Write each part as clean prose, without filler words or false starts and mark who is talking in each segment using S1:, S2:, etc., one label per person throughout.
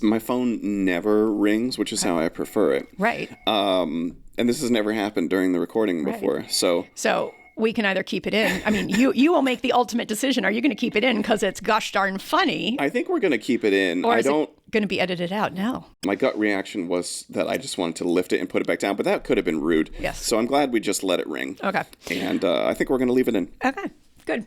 S1: my phone never rings, which is how I prefer it.
S2: Right.
S1: And this has never happened during the recording before. So
S2: we can either keep it in. I mean, you will make the ultimate decision. Are you going to keep it in because it's gosh darn funny?
S1: I think we're going to keep it in.
S2: Or is it going to be edited out? No.
S1: My gut reaction was that I just wanted to lift it and put it back down, but that could have been rude.
S2: Yes.
S1: So I'm glad we just let it ring.
S2: Okay.
S1: And I think we're going to leave it in.
S2: Okay. Good.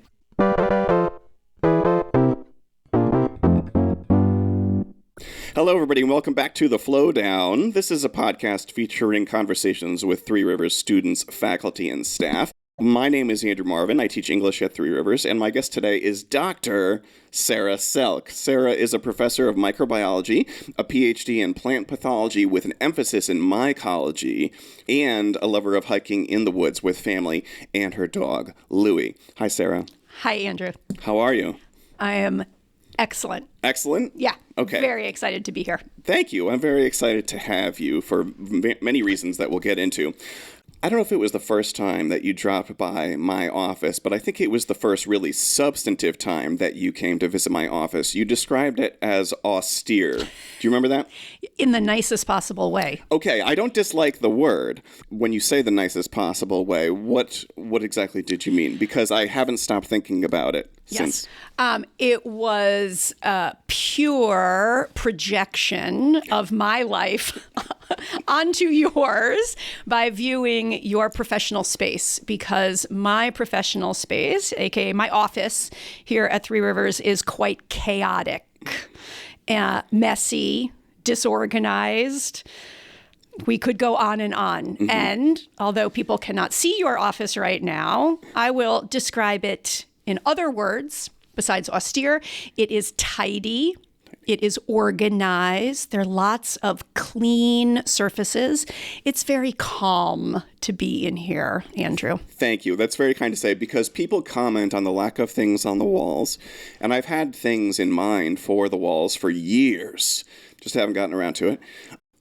S1: Hello, everybody, and welcome back to The Flow Down. This is a podcast featuring conversations with Three Rivers students, faculty, and staff. My name is Andrew Marvin. I teach English at Three Rivers, and my guest today is Dr. Sarah Selke. Sarah is a professor of microbiology, a PhD in plant pathology with an emphasis in mycology, and a lover of hiking in the woods with family and her dog, Louie. Hi, Sarah.
S2: Hi, Andrew.
S1: How are you?
S2: I am excellent.
S1: Excellent?
S2: Yeah.
S1: Okay.
S2: Very excited to be here.
S1: Thank you. I'm very excited to have you for many reasons that we'll get into. I don't know if it was the first time that you dropped by my office, but I think it was the first really substantive time that you came to visit my office. You described it as austere. Do you remember that?
S2: In the nicest possible way.
S1: Okay, I don't dislike the word. When you say the nicest possible way, what exactly did you mean? Because I haven't stopped thinking about it since.
S2: It was pure projection of my life onto yours by viewing your professional space, because my professional space, aka my office here at Three Rivers, is quite chaotic, messy, disorganized. We could go on and on. Mm-hmm. And although people cannot see your office right now, I will describe it in other words besides austere. It is tidy. It is organized. There are lots of clean surfaces. It's very calm to be in here, Andrew.
S1: Thank you. That's very kind to say, because people comment on the lack of things on the walls. And I've had things in mind for the walls for years. Just haven't gotten around to it.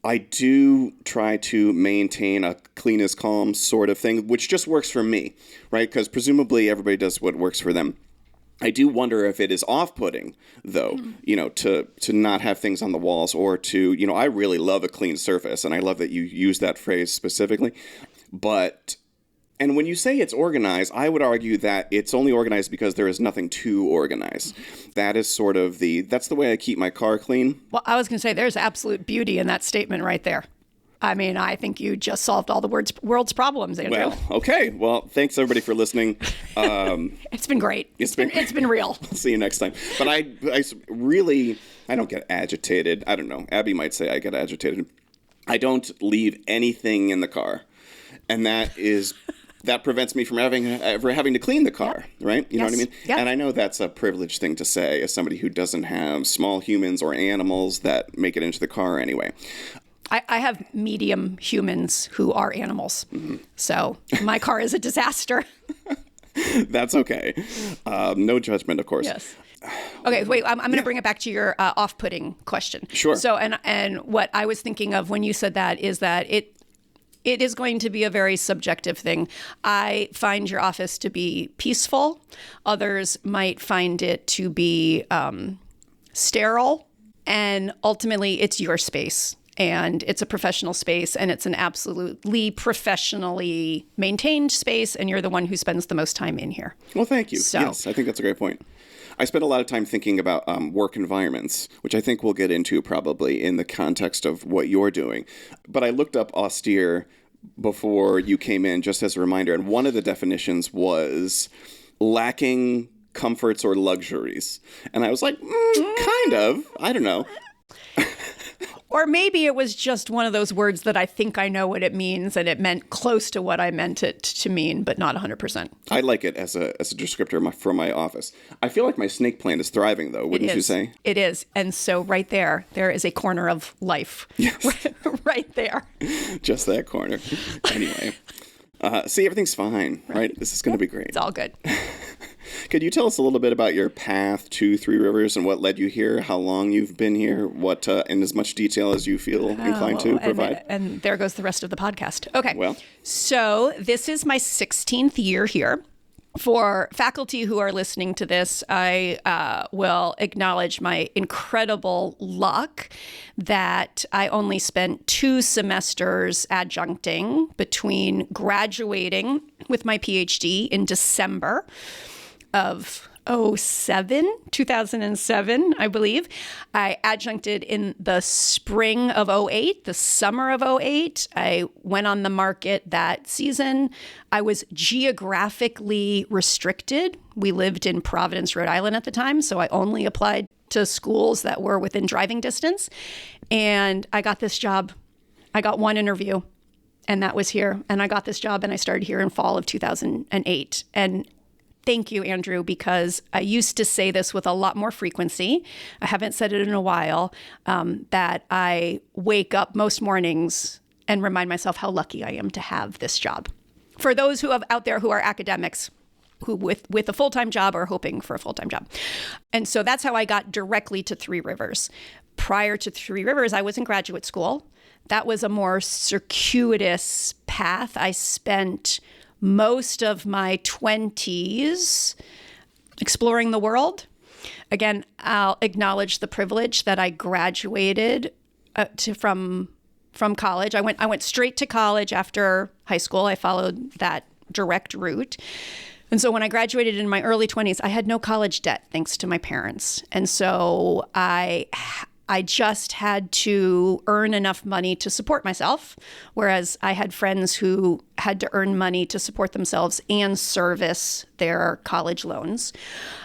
S1: I do try to maintain a clean is calm sort of thing, which just works for me, right? Because presumably everybody does what works for them. I do wonder if it is off-putting, though, to not have things on the walls, or to, I really love a clean surface, and I love that you use that phrase specifically. And when you say it's organized, I would argue that it's only organized because there is nothing to organize. That is sort of that's the way I keep my car clean.
S2: Well, I was going to say there's absolute beauty in that statement right there. I mean, I think you just solved all the world's problems, Andrew.
S1: Well, okay. Well, thanks everybody for listening.
S2: It's been great. It's been real.
S1: See you next time. But I don't get agitated. I don't know. Abby might say I get agitated. I don't leave anything in the car, and that prevents me from ever having to clean the car, right? You know what I mean?
S2: Yeah.
S1: And I know that's a privileged thing to say as somebody who doesn't have small humans or animals that make it into the car anyway.
S2: I have medium humans who are animals. Mm-hmm. So my car is a disaster.
S1: That's okay. No judgment, of course.
S2: Yes. Okay, wait, I'm going to bring it back to your off-putting question.
S1: Sure.
S2: So, and what I was thinking of when you said that is that it is going to be a very subjective thing. I find your office to be peaceful. Others might find it to be sterile. And ultimately, it's your space. And it's a professional space, and it's an absolutely professionally maintained space, and you're the one who spends the most time in here.
S1: Well, thank you. Yes, I think that's a great point. I spend a lot of time thinking about work environments, which I think we'll get into probably in the context of what you're doing. But I looked up austere before you came in, just as a reminder, and one of the definitions was lacking comforts or luxuries. And I was like, kind of. I don't know.
S2: Or maybe it was just one of those words that I think I know what it means, and it meant close to what I meant it to mean, but not 100%.
S1: I like it as a descriptor for my office. I feel like my snake plant is thriving, though, wouldn't you say?
S2: It is. And so right there is a corner of life.
S1: Yes.
S2: Right there.
S1: Just that corner. Anyway. See, everything's fine, right? This is going to be great.
S2: It's all good.
S1: Could you tell us a little bit about your path to Three Rivers and what led you here, how long you've been here, what in as much detail as you feel inclined to provide?
S2: And there goes the rest of the podcast. Okay.
S1: Well.
S2: So this is my 16th year here. For faculty who are listening to this, I will acknowledge my incredible luck that I only spent 2 semesters adjuncting between graduating with my PhD in December of 2007, I believe. I adjuncted in the spring of '08, the summer of '08. I went on the market that season. I was geographically restricted. We lived in Providence, Rhode Island at the time, so I only applied to schools that were within driving distance. And I got this job. I got one interview, and that was here. And I got this job, and I started here in fall of 2008. And thank you, Andrew, because I used to say this with a lot more frequency. I haven't said it in a while, that I wake up most mornings and remind myself how lucky I am to have this job. For those who have out there who are academics, who with a full-time job or hoping for a full-time job. And so that's how I got directly to Three Rivers. Prior to Three Rivers, I was in graduate school. That was a more circuitous path. I spent most of my 20s exploring the world. Again, I'll acknowledge the privilege that I graduated from college. I went straight to college after high school. I followed that direct route. And so when I graduated in my early 20s, I had no college debt thanks to my parents. And so I just had to earn enough money to support myself, whereas I had friends who had to earn money to support themselves and service their college loans.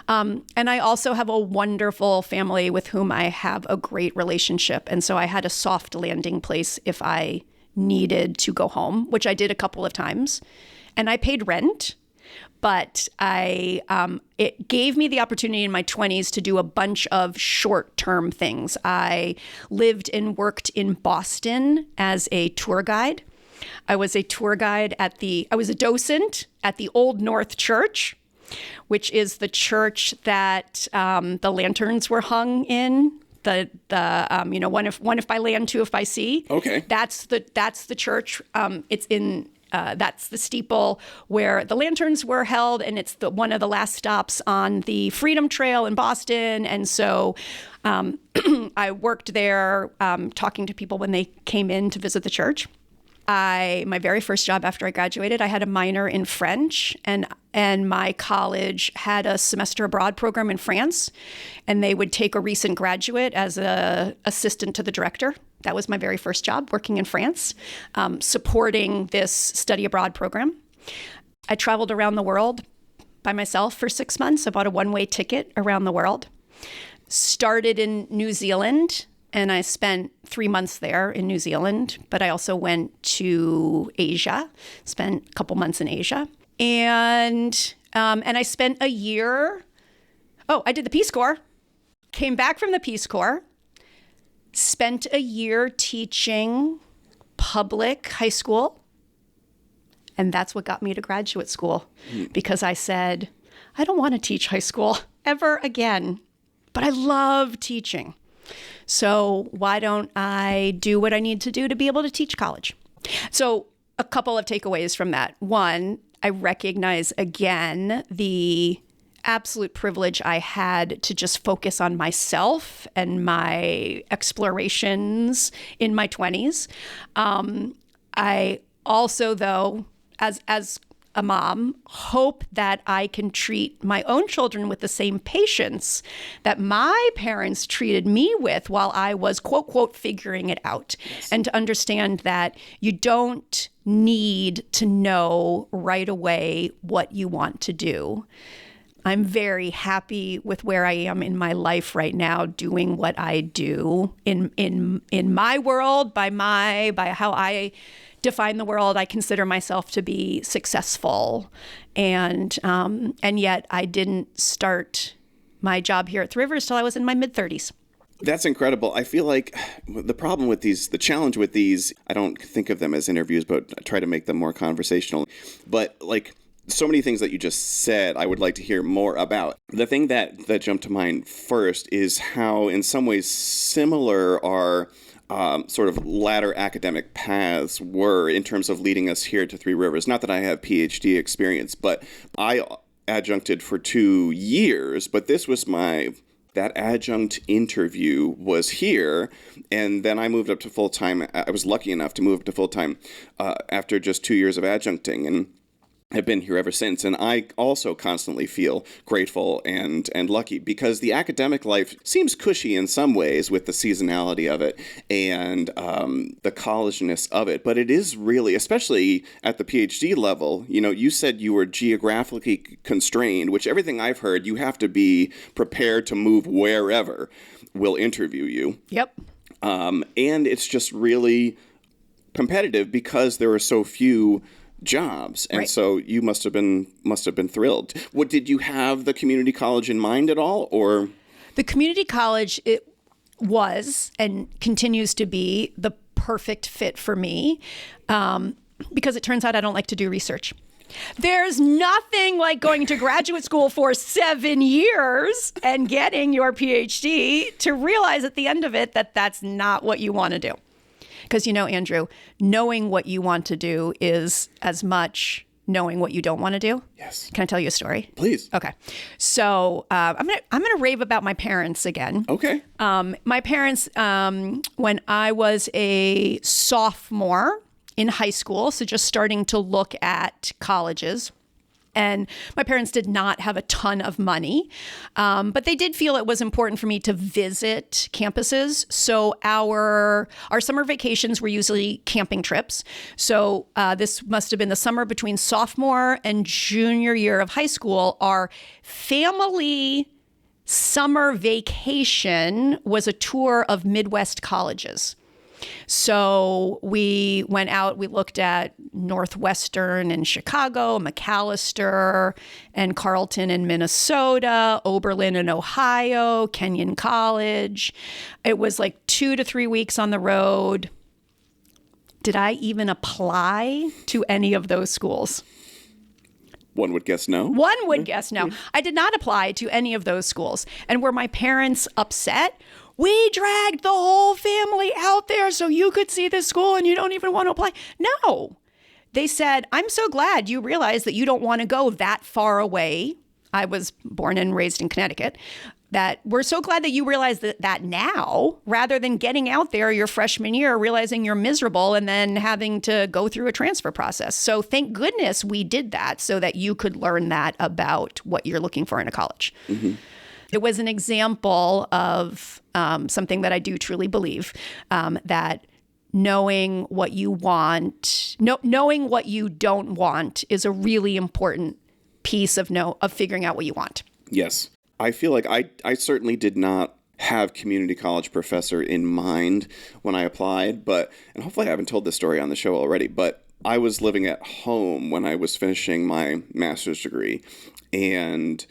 S2: And I also have a wonderful family with whom I have a great relationship. And so I had a soft landing place if I needed to go home, which I did a couple of times. And I paid rent. But it gave me the opportunity in my 20s to do a bunch of short-term things. I lived and worked in Boston as a tour guide. I was a tour guide I was a docent at the Old North Church, which is the church that the lanterns were hung in. One if by land, two if by sea.
S1: Okay.
S2: That's the church. It's in. That's the steeple where the lanterns were held, and it's one of the last stops on the Freedom Trail in Boston. And so I worked there talking to people when they came in to visit the church. My very first job after I graduated, I had a minor in French, and my college had a semester abroad program in France, and they would take a recent graduate as an assistant to the director. That was my very first job, working in France, supporting this study abroad program. I traveled around the world by myself for 6 months. I bought a one-way ticket around the world. Started in New Zealand, and I spent 3 months there in New Zealand, but I also went to Asia, spent a couple months in Asia. And I spent a year. I did the Peace Corps, came back from the Peace Corps, spent a year teaching public high school. And that's what got me to graduate school, because I said, I don't want to teach high school ever again, but I love teaching. So why don't I do what I need to do to be able to teach college? So a couple of takeaways from that. One, I recognize again the absolute privilege I had to just focus on myself and my explorations in my 20s. I also, though, as a mom, hope that I can treat my own children with the same patience that my parents treated me with while I was, quote, quote, figuring it out. Yes. And to understand that you don't need to know right away what you want to do. I'm very happy with where I am in my life right now, doing what I do in my world, by how I define the world. I consider myself to be successful, and yet I didn't start my job here at Three Rivers till I was in my mid-30s.
S1: That's incredible. I feel like the problem with these, the challenge with these, I don't think of them as interviews, but I try to make them more conversational. But like so many things that you just said, I would like to hear more about. The thing that jumped to mind first is how, in some ways, similar our sort of latter academic paths were in terms of leading us here to Three Rivers. Not that I have PhD experience, but I adjuncted for 2 years, but this was that adjunct interview was here, and then I moved up to full-time. I was lucky enough to move up to full-time after just 2 years of adjuncting, and have been here ever since. And I also constantly feel grateful and lucky, because the academic life seems cushy in some ways with the seasonality of it and the collegeness of it. But it is really, especially at the PhD level, you said you were geographically constrained, which everything I've heard, you have to be prepared to move wherever will interview you.
S2: Yep.
S1: And it's just really competitive because there are so few jobs, and so you must have been thrilled. What did you have the community college in mind at all, or
S2: the community college? It was and continues to be the perfect fit for me, because it turns out I don't like to do research. There's nothing like going to graduate school for 7 years and getting your PhD to realize at the end of it that that's not what you want to do. Because, Andrew, knowing what you want to do is as much knowing what you don't want to do.
S1: Yes.
S2: Can I tell you a story?
S1: Please.
S2: Okay. So I'm gonna rave about my parents again.
S1: Okay.
S2: My parents, when I was a sophomore in high school, so just starting to look at colleges. And my parents did not have a ton of money, but they did feel it was important for me to visit campuses. So our summer vacations were usually camping trips. So this must have been the summer between sophomore and junior year of high school. Our family summer vacation was a tour of Midwest colleges. So we went out, we looked at Northwestern in Chicago, Macalester and Carleton in Minnesota, Oberlin in Ohio, Kenyon College. It was like 2 to 3 weeks on the road. Did I even apply to any of those schools?
S1: One would guess no.
S2: One would guess no. I did not apply to any of those schools. And were my parents upset? We dragged the whole family out there so you could see this school and you don't even want to apply. No. They said, I'm so glad you realize that you don't want to go that far away. I was born and raised in Connecticut. That we're so glad that you realize that now, rather than getting out there your freshman year, realizing you're miserable and then having to go through a transfer process. So thank goodness we did that so that you could learn that about what you're looking for in a college. Mm-hmm. It was an example of something that I do truly believe, that knowing what you want, knowing what you don't want is a really important piece of figuring out what you want.
S1: Yes. I feel like I certainly did not have community college professor in mind when I applied, and hopefully I haven't told this story on the show already, but I was living at home when I was finishing my master's degree, and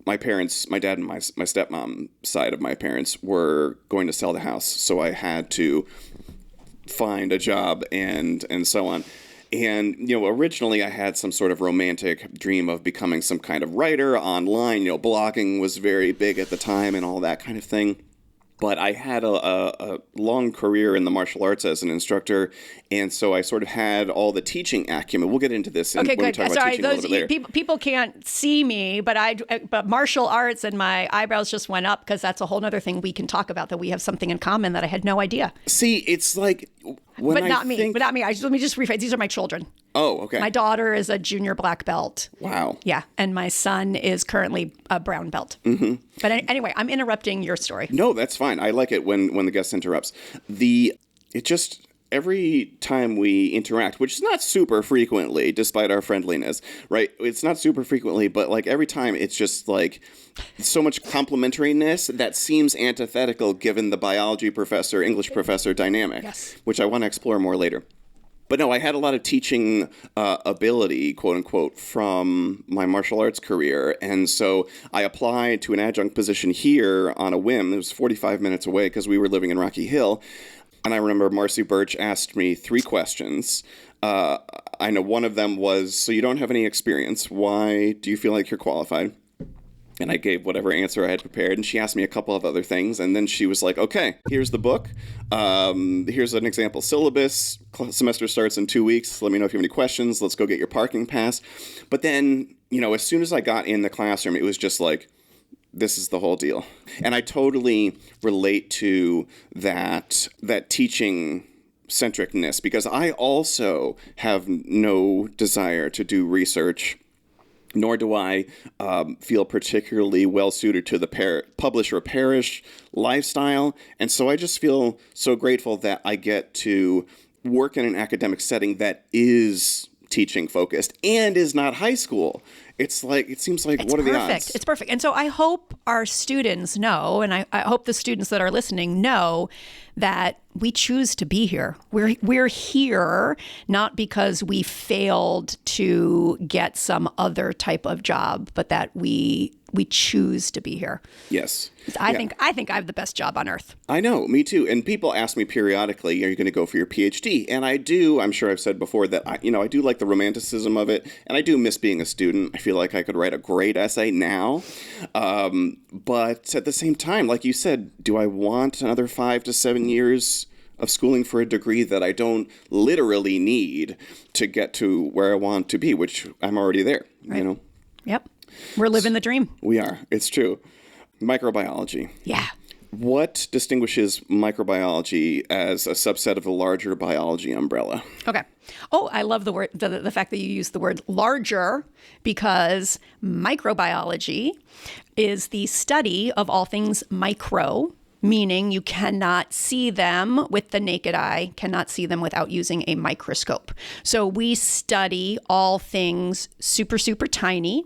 S1: my parents, my dad and my stepmom side of my parents were going to sell the house, so I had to find a job and so on. And, originally I had some sort of romantic dream of becoming some kind of writer online. Blogging was very big at the time and all that kind of thing. But I had a long career in the martial arts as an instructor, and so I sort of had all the teaching acumen. We'll get into this when we talk about teaching a little bit later.
S2: People can't see me, but martial arts and my eyebrows just went up because that's a whole other thing we can talk about, that we have something in common that I had no idea.
S1: See, it's like
S2: But not me. Let me just rephrase. These are my children.
S1: Oh, okay.
S2: My daughter is a junior black belt.
S1: Wow.
S2: Yeah, and my son is currently a brown belt. Mm-hmm. But anyway, I'm interrupting your story.
S1: No, that's fine. I like it when the guest interrupts. Every time we interact, which is not super frequently, despite our friendliness, right? It's not super frequently, but like every time it's just like so much complementariness that seems antithetical given the biology professor, English professor dynamic,
S2: yes,
S1: which I want to explore more later. But no, I had a lot of teaching ability, quote unquote, from my martial arts career. And so I applied to an adjunct position here on a whim. It was 45 minutes away because we were living in Rocky Hill. And I remember Marcy Birch asked me 3 questions. I know one of them was, so you don't have any experience. Why do you feel like you're qualified? And I gave whatever answer I had prepared, and she asked me a couple of other things, and then she was like, okay, here's the book. Here's an example syllabus. Semester starts in 2 weeks. Let me know if you have any questions. Let's go get your parking pass. But then as soon as I got in the classroom, it was just like, this is the whole deal. And I totally relate to that teaching centricness, because I also have no desire to do research, nor do I feel particularly well suited to the publish or perish lifestyle. And so I just feel so grateful that I get to work in an academic setting that is teaching focused and is not high school. It seems like, what are the odds?
S2: It's perfect. And so I hope our students know, and I hope the students that are listening know, that we choose to be here. We're here not because we failed to get some other type of job, but that we choose to be here.
S1: Yes.
S2: I think I have the best job on earth.
S1: I know, me too. And people ask me periodically, are you going to go for your PhD? And I do. I'm sure I've said before that I do like the romanticism of it, and I do miss being a student. I feel like I could write a great essay now. But at the same time, like you said, do I want another 5 to 7 years of schooling for a degree that I don't literally need to get to where I want to be, which I'm already there,
S2: Right. Yep. We're living the dream.
S1: We are. It's true. Microbiology.
S2: Yeah.
S1: What distinguishes microbiology as a subset of the larger biology umbrella?
S2: Okay. Oh, I love the word, the fact that you use the word larger, because microbiology is the study of all things micro, meaning you cannot see them with the naked eye, cannot see them without using a microscope. So we study all things super, super tiny.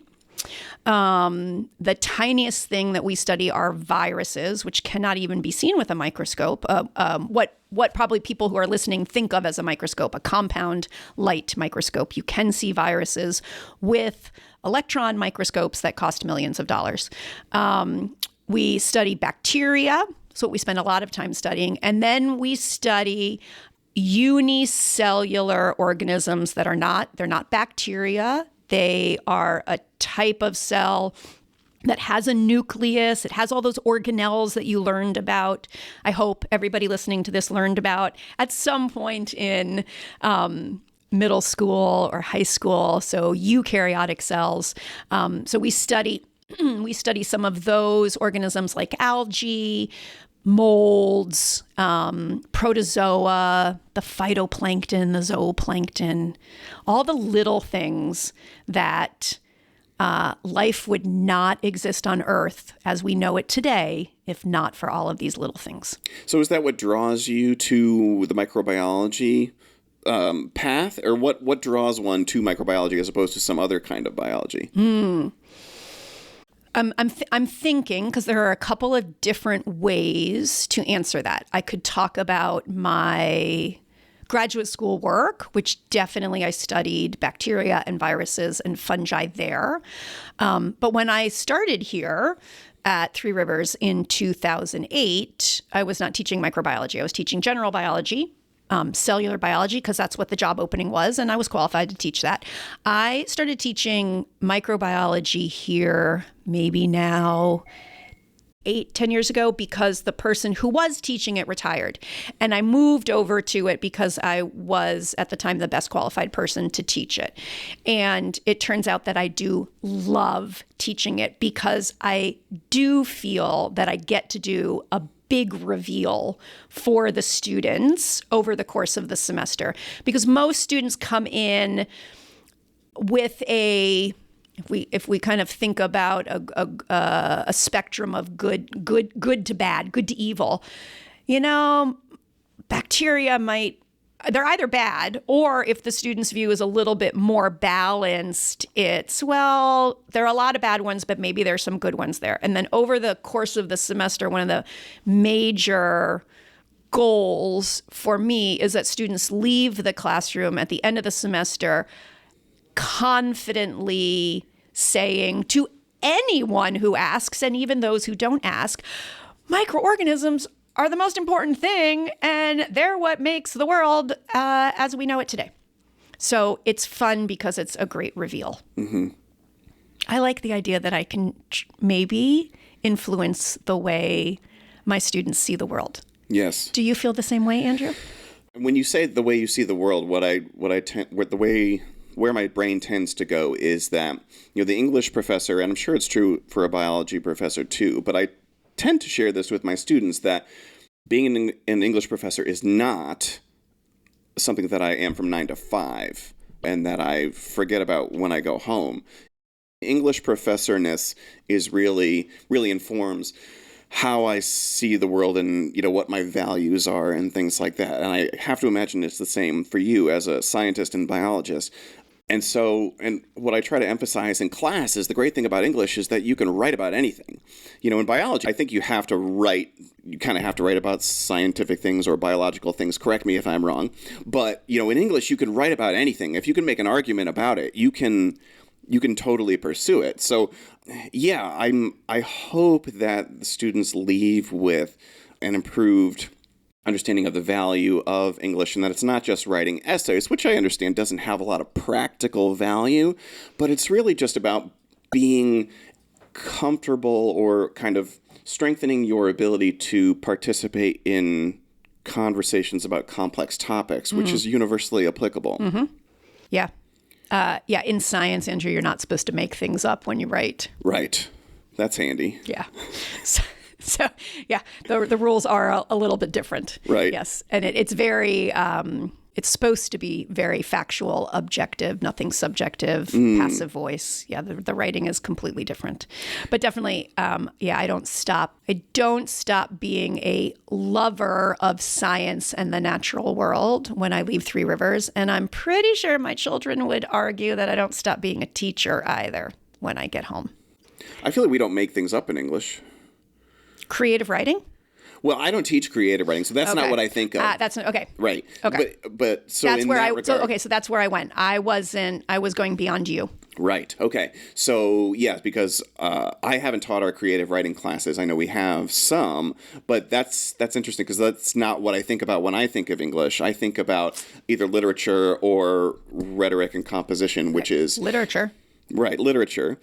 S2: The tiniest thing that we study are viruses, which cannot even be seen with a microscope. What probably people who are listening think of as a microscope, a compound light microscope. You can see viruses with electron microscopes that cost millions of dollars. We study bacteria. That's what we spend a lot of time studying. And then we study unicellular organisms they're not bacteria. They are a type of cell that has a nucleus. It has all those organelles that you learned about. I hope everybody listening to this learned about at some point in middle school or high school. So eukaryotic cells. So we study some of those organisms like algae, molds, protozoa, the phytoplankton, the zooplankton, all the little things that life would not exist on Earth as we know it today if not for all of these little things.
S1: So is that what draws you to the microbiology path? Or what draws one to microbiology as opposed to some other kind of biology?
S2: I'm thinking, because there are a couple of different ways to answer that. I could talk about my graduate school work, which definitely I studied bacteria and viruses and fungi there. But when I started here at Three Rivers in 2008, I was not teaching microbiology. I was teaching general biology. Cellular biology, because that's what the job opening was, and I was qualified to teach that. I started teaching microbiology here maybe now 8-10 years ago because the person who was teaching it retired. And I moved over to it because I was at the time the best qualified person to teach it. And it turns out that I do love teaching it because I do feel that I get to do a big reveal for the students over the course of the semester, because most students come in with if we kind of think about a spectrum of good to bad, good to evil, bacteria they're either bad, or if the student's view is a little bit more balanced, there are a lot of bad ones, but maybe there's some good ones there. And then over the course of the semester, one of the major goals for me is that students leave the classroom at the end of the semester confidently saying to anyone who asks, and even those who don't ask, microorganisms are the most important thing, and they're what makes the world as we know it today. So it's fun because it's a great reveal. Mm-hmm. I like the idea that I can maybe influence the way my students see the world.
S1: Yes.
S2: Do you feel the same way, Andrew?
S1: When you say the way you see the world, the way where my brain tends to go is that, the English professor, and I'm sure it's true for a biology professor too, but I tend to share this with my students that being an English professor is not something that I am from 9 to 5 and that I forget about when I go home. English professorness is really informs how I see the world and, what my values are and things like that. And I have to imagine it's the same for you as a scientist and biologist. And what I try to emphasize in class is the great thing about English is that you can write about anything. In biology, I think you kind of have to write about scientific things or biological things. Correct me if I'm wrong. But, in English, you can write about anything. If you can make an argument about it, you can totally pursue it. So, yeah, I hope that the students leave with an improved understanding of the value of English and that it's not just writing essays, which I understand doesn't have a lot of practical value, but it's really just about being comfortable or kind of strengthening your ability to participate in conversations about complex topics, which is universally applicable.
S2: Mm-hmm. Yeah. In science, Andrew, you're not supposed to make things up when you write.
S1: Right. That's handy.
S2: Yeah. So yeah, the rules are a little bit different.
S1: Right.
S2: Yes. And it's very, it's supposed to be very factual, objective, nothing subjective, passive voice. Yeah, the writing is completely different. But definitely, I don't stop being a lover of science and the natural world when I leave Three Rivers. And I'm pretty sure my children would argue that I don't stop being a teacher either when I get home.
S1: I feel like we don't make things up in English.
S2: Creative writing?
S1: Well, I don't teach creative writing, so that's not what I think of.
S2: That's okay.
S1: Right.
S2: Okay.
S1: But so
S2: that's
S1: in
S2: where
S1: that regard,
S2: so that's where I went. I was going beyond you.
S1: Right. Okay. So yes, because I haven't taught our creative writing classes. I know we have some, but that's interesting because that's not what I think about when I think of English. I think about either literature or rhetoric and composition, which is
S2: literature.
S1: Right. Literature.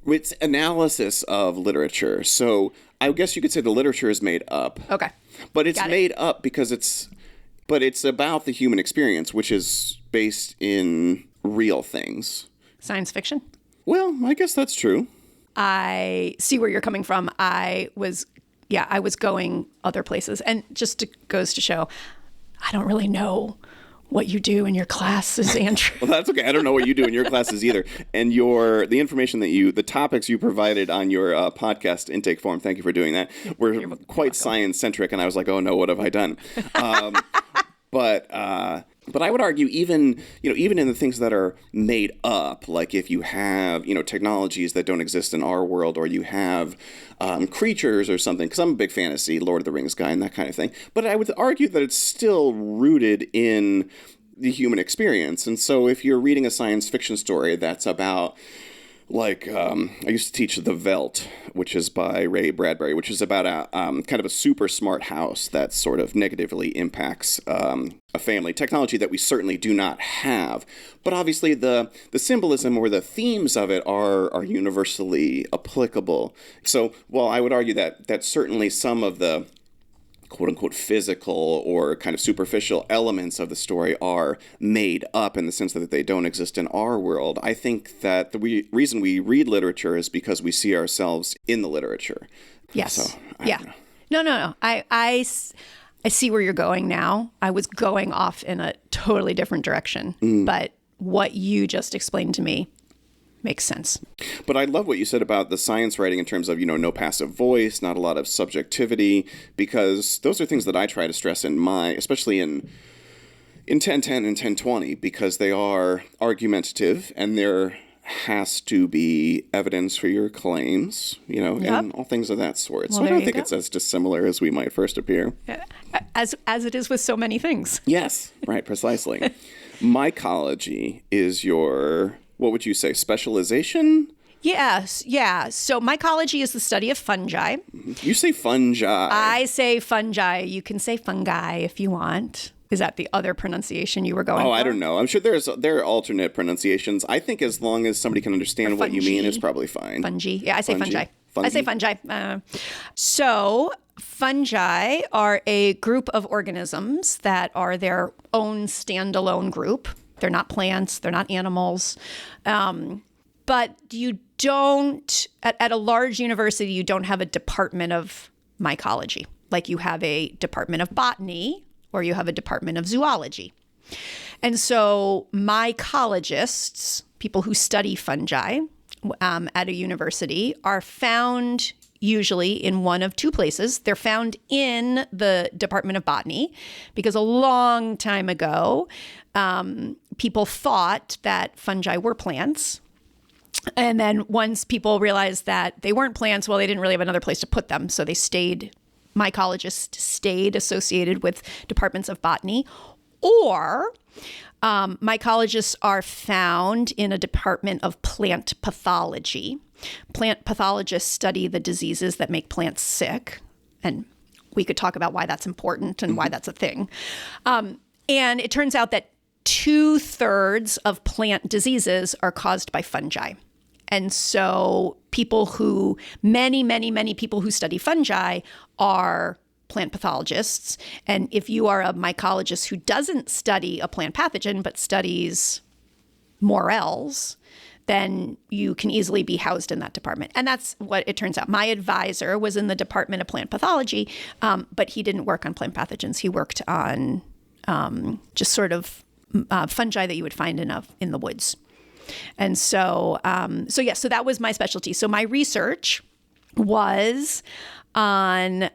S1: It's analysis of literature. So I guess you could say the literature is made up.
S2: Okay.
S1: But it's made up because it's about the human experience, which is based in real things.
S2: Science fiction?
S1: Well, I guess that's true.
S2: I see where you're coming from. I was going other places. And goes to show, I don't really know what you do in your classes, Andrew.
S1: Well, that's okay. I don't know what you do in your classes either. And the information the topics you provided on your podcast intake form, thank you for doing that, were quite science-centric. And I was like, oh no, what have I done? But I would argue even in the things that are made up, like if you have, technologies that don't exist in our world, or you have creatures or something, because I'm a big fantasy, Lord of the Rings guy and that kind of thing. But I would argue that it's still rooted in the human experience. And so if you're reading a science fiction story that's about, like, I used to teach The Veldt, which is by Ray Bradbury, which is about a kind of a super smart house that sort of negatively impacts a family. Technology that we certainly do not have. But obviously the symbolism or the themes of it are universally applicable. So while I would argue that certainly some of the quote-unquote physical or kind of superficial elements of the story are made up in the sense that they don't exist in our world, I think that the reason we read literature is because we see ourselves in the literature.
S2: Yes.
S1: So,
S2: No. I see where you're going now. I was going off in a totally different direction, but what you just explained to me makes sense.
S1: But I love what you said about the science writing in terms of, no passive voice, not a lot of subjectivity, because those are things that I try to stress especially in 1010 and 1020, because they are argumentative and there has to be evidence for your claims, and all things of that sort.
S2: Well,
S1: so I don't think it's as dissimilar as we might first appear.
S2: As it is with so many things.
S1: Yes, right, precisely. Mycology is your... What would you say, specialization?
S2: Yes, yeah. So mycology is the study of fungi.
S1: You say fungi.
S2: I say fungi. You can say fungi if you want. Is that the other pronunciation you were going for?
S1: Oh, I don't know. I'm sure there are alternate pronunciations. I think as long as somebody can understand what you mean, it's probably fine.
S2: Fungi. Yeah, I say fungi. I say fungi. So fungi are a group of organisms that are their own standalone group. They're not plants. They're not animals. But you don't, at a large university, you don't have a department of mycology. Like you have a department of botany or you have a department of zoology. And so mycologists, people who study fungi at a university, are found usually in one of two places. They're found in the Department of Botany because a long time ago, people thought that fungi were plants. And then once people realized that they weren't plants, well, they didn't really have another place to put them. So mycologists stayed associated with departments of botany. Or mycologists are found in a department of plant pathology. Plant pathologists study the diseases that make plants sick. And we could talk about why that's important and why that's a thing. And it turns out that 2/3 of plant diseases are caused by fungi. And so many people who study fungi are plant pathologists. And if you are a mycologist who doesn't study a plant pathogen, but studies morels, then you can easily be housed in that department. And that's what it turns out. My advisor was in the Department of Plant Pathology, but he didn't work on plant pathogens. He worked on just sort of fungi that you would find in the woods. And so that was my specialty. So my research was on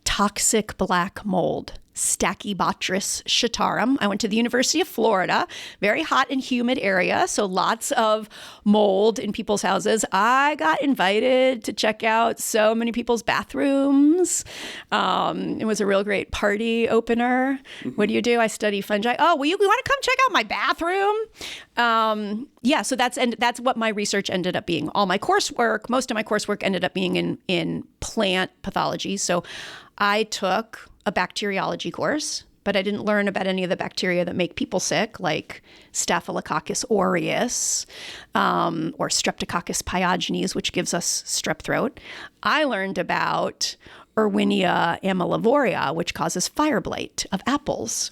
S2: toxic black mold, Stachybotrys shatarum. I went to the University of Florida, very hot and humid area, so lots of mold in people's houses. I got invited to check out so many people's bathrooms. It was a real great party opener. What do? I study fungi. Oh, well, you want to come check out my bathroom? So that's what my research ended up being. Most of my coursework ended up being in plant pathology. So I took a bacteriology course, but I didn't learn about any of the bacteria that make people sick, like Staphylococcus aureus or Streptococcus pyogenes, which gives us strep throat. I learned about Erwinia amylivoria, which causes fire blight of apples.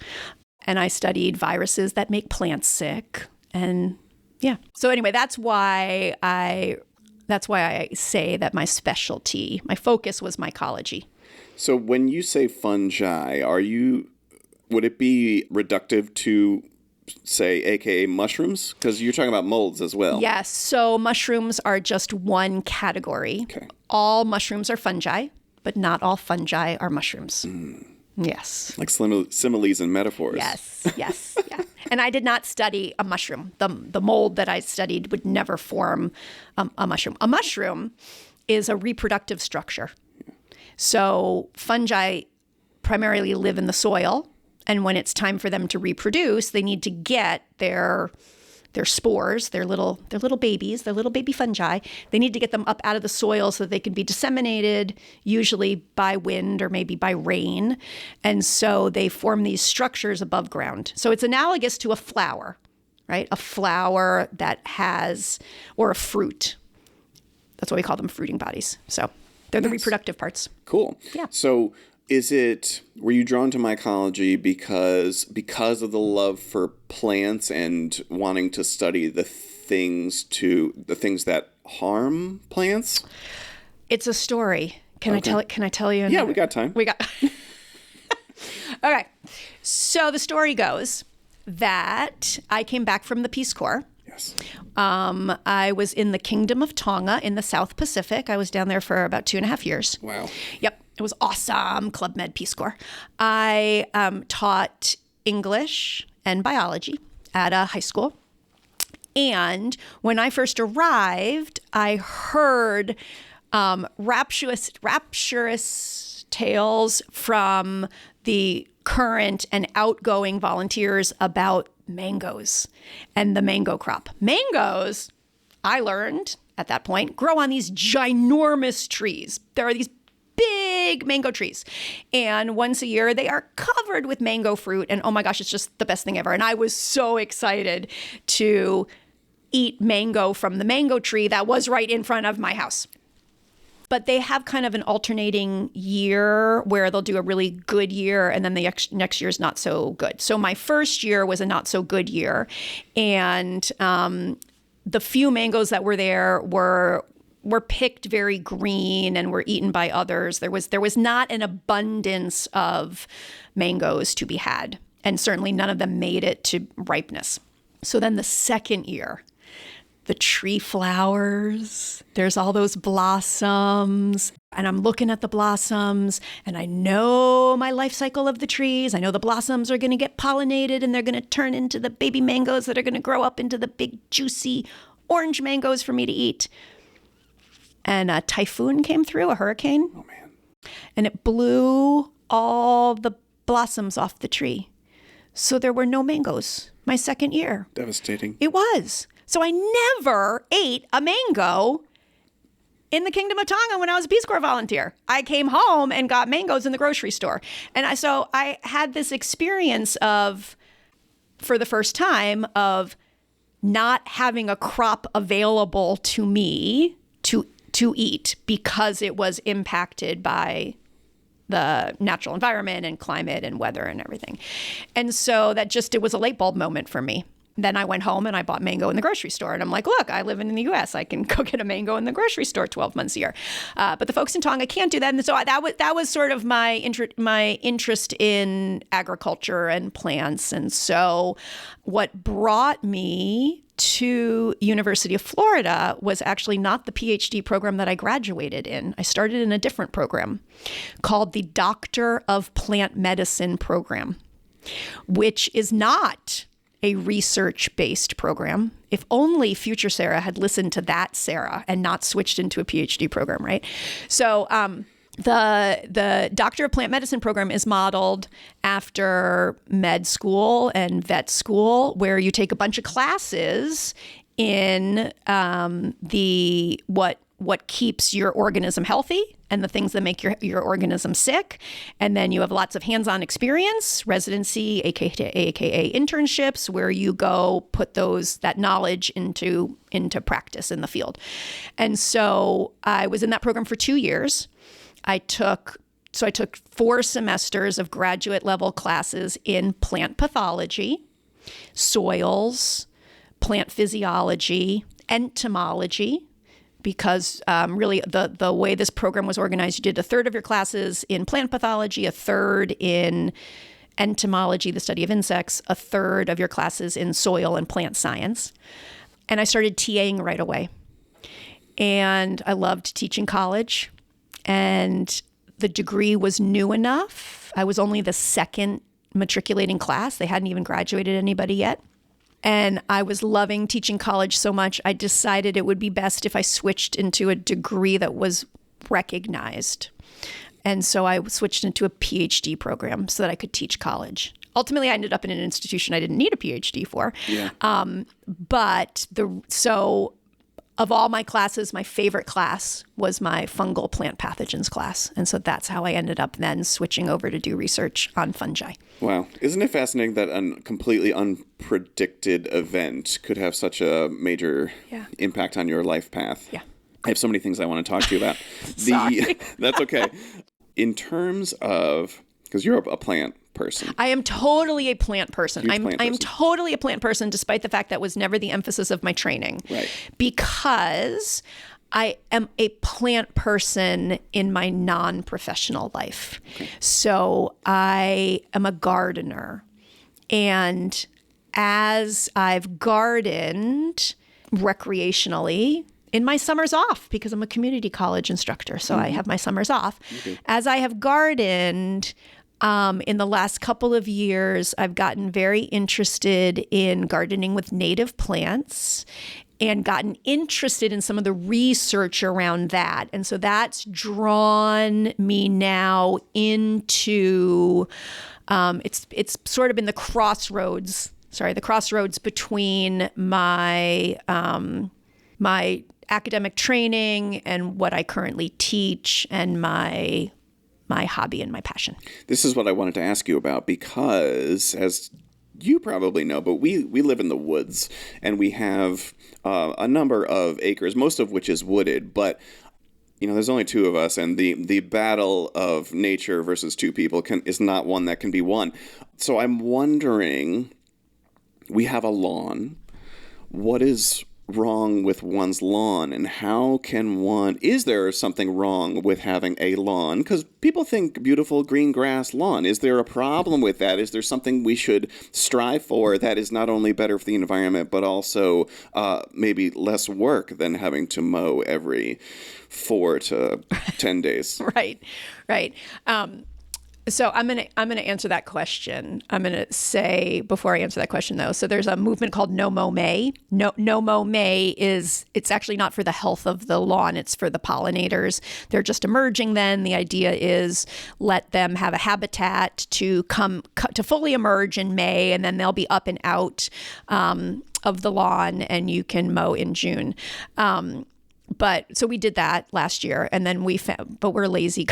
S2: And I studied viruses that make plants sick. And yeah. So anyway, that's why I say that my focus was mycology.
S1: So when you say fungi, would it be reductive to, say, AKA mushrooms? Because you're talking about molds as well.
S2: Yes. So mushrooms are just one category.
S1: Okay.
S2: All mushrooms are fungi, but not all fungi are mushrooms. Yes.
S1: Like similes and metaphors.
S2: Yes. Yeah. And I did not study a mushroom. The mold that I studied would never form a mushroom. A mushroom is a reproductive structure. So fungi primarily live in the soil, and when it's time for them to reproduce, they need to get their spores, their little babies, their little baby fungi. They need to get them up out of the soil so that they can be disseminated, usually by wind or maybe by rain. And so they form these structures above ground. So it's analogous to a flower, right? A flower or a fruit. That's why we call them fruiting bodies. So they're the reproductive parts.
S1: Cool.
S2: Yeah.
S1: So were you drawn to mycology because of the love for plants and wanting to study the things that harm plants?
S2: It's a story. Can I tell it? Can I tell you?
S1: Yeah, we got time.
S2: Okay. So the story goes that I came back from the Peace Corps.
S1: Yes.
S2: I was in the Kingdom of Tonga in the South Pacific. I was down there for about 2.5 years.
S1: Wow.
S2: Yep. It was awesome. Club Med Peace Corps. I taught English and biology at a high school. And when I first arrived, I heard rapturous tales from the current and outgoing volunteers about mangoes and the mango crop. Mangoes, I learned at that point, grow on these ginormous trees. There are these big mango trees. And once a year, they are covered with mango fruit. And oh my gosh, it's just the best thing ever. And I was so excited to eat mango from the mango tree that was right in front of my house. but they have kind of an alternating year where they'll do a really good year and then the next year is not so good. So my first year was a not so good year. And the few mangoes that were there were picked very green and were eaten by others. There was not an abundance of mangoes to be had. And certainly none of them made it to ripeness. So then the second year, the tree flowers, there's all those blossoms, and I'm looking at the blossoms, and I know my life cycle of the trees. I know the blossoms are going to get pollinated, and they're going to turn into the baby mangoes that are going to grow up into the big, juicy orange mangoes for me to eat. And a typhoon came through, a hurricane.
S1: Oh, man.
S2: And it blew all the blossoms off the tree. So there were no mangoes my second year.
S1: Devastating.
S2: It was. So I never ate a mango in the Kingdom of Tonga when I was a Peace Corps volunteer. I came home and got mangoes in the grocery store. And I had this experience of, for the first time, of not having a crop available to me to eat because it was impacted by the natural environment and climate and weather and everything. And so it was a light bulb moment for me. Then I went home and I bought mango in the grocery store. And I'm like, look, I live in the U.S. I can go get a mango in the grocery store 12 months a year. But the folks in Tonga can't do that. And so that was sort of my interest in agriculture and plants. And so what brought me to University of Florida was actually not the PhD program that I graduated in. I started in a different program called the Doctor of Plant Medicine program, which is not a research-based program. If only future Sarah had listened to that Sarah and not switched into a PhD program, right? So the Doctor of Plant Medicine program is modeled after med school and vet school, where you take a bunch of classes in what keeps your organism healthy and the things that make your organism sick. And then you have lots of hands-on experience, residency, aka internships, where you go put that knowledge into practice in the field. And so I was in that program for 2 years. I took 4 semesters of graduate level classes in plant pathology, soils, plant physiology, entomology, because really the way this program was organized, you did a third of your classes in plant pathology, a third in entomology, the study of insects, a third of your classes in soil and plant science. And I started TAing right away. And I loved teaching college. And the degree was new enough. I was only the second matriculating class. They hadn't even graduated anybody yet. And I was loving teaching college so much, I decided it would be best if I switched into a degree that was recognized. And so I switched into a PhD program so that I could teach college. Ultimately, I ended up in an institution I didn't need a PhD for. Yeah. So of all my classes, my favorite class was my fungal plant pathogens class. And so that's how I ended up then switching over to do research on fungi.
S1: Wow. Isn't it fascinating that a completely unpredicted event could have such a major impact on your life path? Yeah. I have so many things I want to talk to you about.
S2: Sorry.
S1: That's okay. In terms of, because you're a plant person.
S2: I am totally a plant person. I am totally a plant person, despite the fact that was never the emphasis of my training.
S1: Right.
S2: Because I am a plant person in my non-professional life. Okay. So I am a gardener. And as I've gardened recreationally, in my summers off, because I'm a community college instructor, so I have my summers off. Okay. As I have gardened, in the last couple of years, I've gotten very interested in gardening with native plants and gotten interested in some of the research around that. And so that's drawn me now into, it's sort of been the crossroads between my academic training and what I currently teach and my hobby and my passion.
S1: This is what I wanted to ask you about because, as you probably know, but we live in the woods and we have a number of acres, most of which is wooded, but there's only two of us, and the battle of nature versus two people is not one that can be won. So I'm wondering, we have a lawn. What is wrong with one's lawn, and how can is there something wrong with having a lawn? Because people think beautiful green grass lawn. Is there a problem with that? Is there something we should strive for that is not only better for the environment, but also maybe less work than having to mow every 4 to 10 days?
S2: Right. So I'm gonna answer that question. I'm gonna say before I answer that question though. So there's a movement called No Mow May. No Mow May it's actually not for the health of the lawn. It's for the pollinators. They're just emerging. Then the idea is let them have a habitat to fully emerge in May, and then they'll be up and out of the lawn, and you can mow in June. But so we did that last year, and then but we're lazy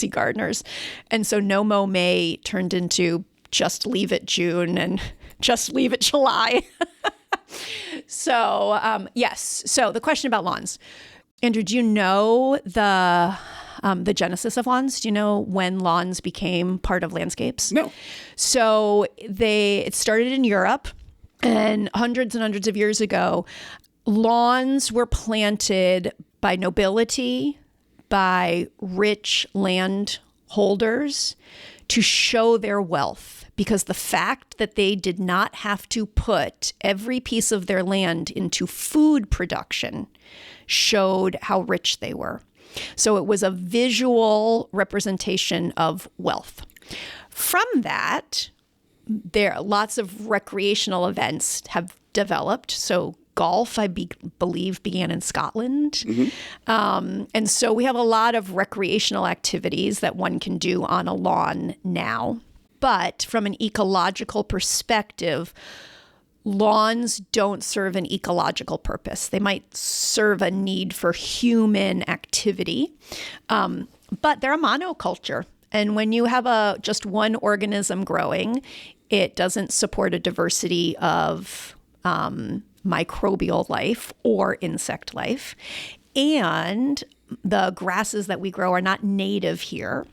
S2: gardeners. And so No Mow May turned into just leave it June and just leave it July. So, yes. So the question about lawns. Andrew, do you know the genesis of lawns? Do you know when lawns became part of landscapes?
S1: No.
S2: So it started in Europe, and hundreds of years ago, lawns were planted by nobility, by rich landholders to show their wealth, because the fact that they did not have to put every piece of their land into food production showed how rich they were. So it was a visual representation of wealth. From that, lots of recreational events have developed. So golf, I believe, began in Scotland. Mm-hmm. And so we have a lot of recreational activities that one can do on a lawn now. But from an ecological perspective, lawns don't serve an ecological purpose. They might serve a need for human activity, but they're a monoculture. And when you have just one organism growing, it doesn't support a diversity of microbial life or insect life. And the grasses that we grow are not native here.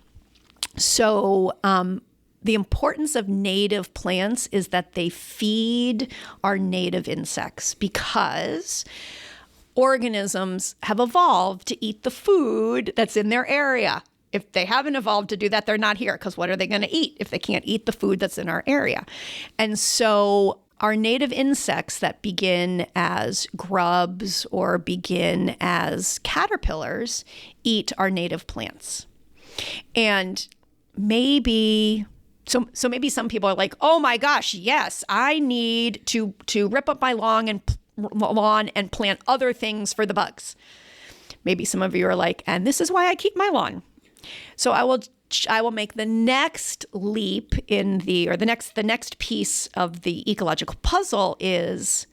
S2: So the importance of native plants is that they feed our native insects, because organisms have evolved to eat the food that's in their area. If they haven't evolved to do that, they're not here, because what are they going to eat if they can't eat the food that's in our area? And so our native insects that begin as grubs or begin as caterpillars eat our native plants. And maybe some people are like, oh my gosh, yes, I need to rip up my lawn and plant other things for the bugs. Maybe some of you are like, and this is why I keep my lawn. So I will make the next leap the next piece of the ecological puzzle is,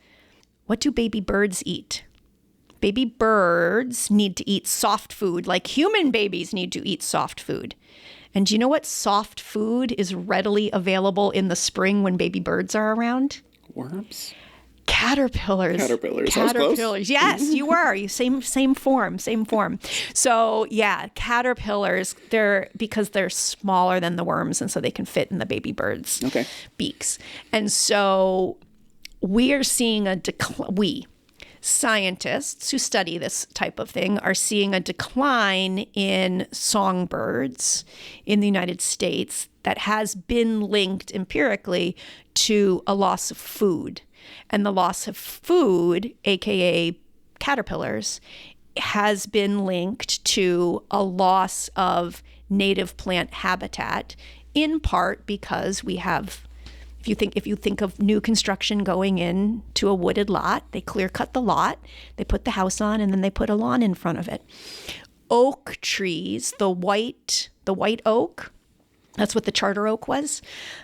S2: what do baby birds eat? Baby birds need to eat soft food, like human babies need to eat soft food. And do you know what soft food is readily available in the spring when baby birds are around?
S1: Worms?
S2: Caterpillars.
S1: Caterpillars.
S2: Yes, you were. Same form. So yeah, caterpillars, because they're smaller than the worms, and so they can fit in the baby birds' beaks. And so we are seeing scientists who study this type of thing are seeing a decline in songbirds in the United States that has been linked empirically to a loss of food. And the loss of food, aka caterpillars, has been linked to a loss of native plant habitat, in part because we have, if you think of new construction going in to a wooded lot, they clear cut the lot, they put the house on, and then they put a lawn in front of it. Oak trees, the white oak, that's what the charter oak was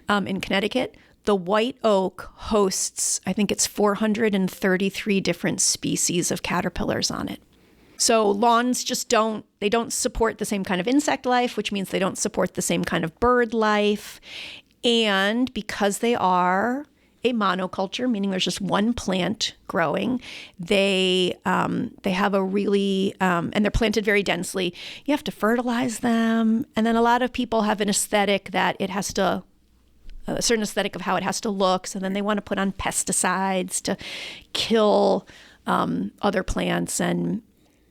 S2: in Connecticut. The white oak hosts, I think it's 433 different species of caterpillars on it. So lawns just don't support the same kind of insect life, which means they don't support the same kind of bird life. And because they are a monoculture, meaning there's just one plant growing. They have a really, and they're planted very densely. You have to fertilize them. And then a lot of people have an aesthetic that it has to, a certain aesthetic of how it has to look. So then they want to put on pesticides to kill other plants. And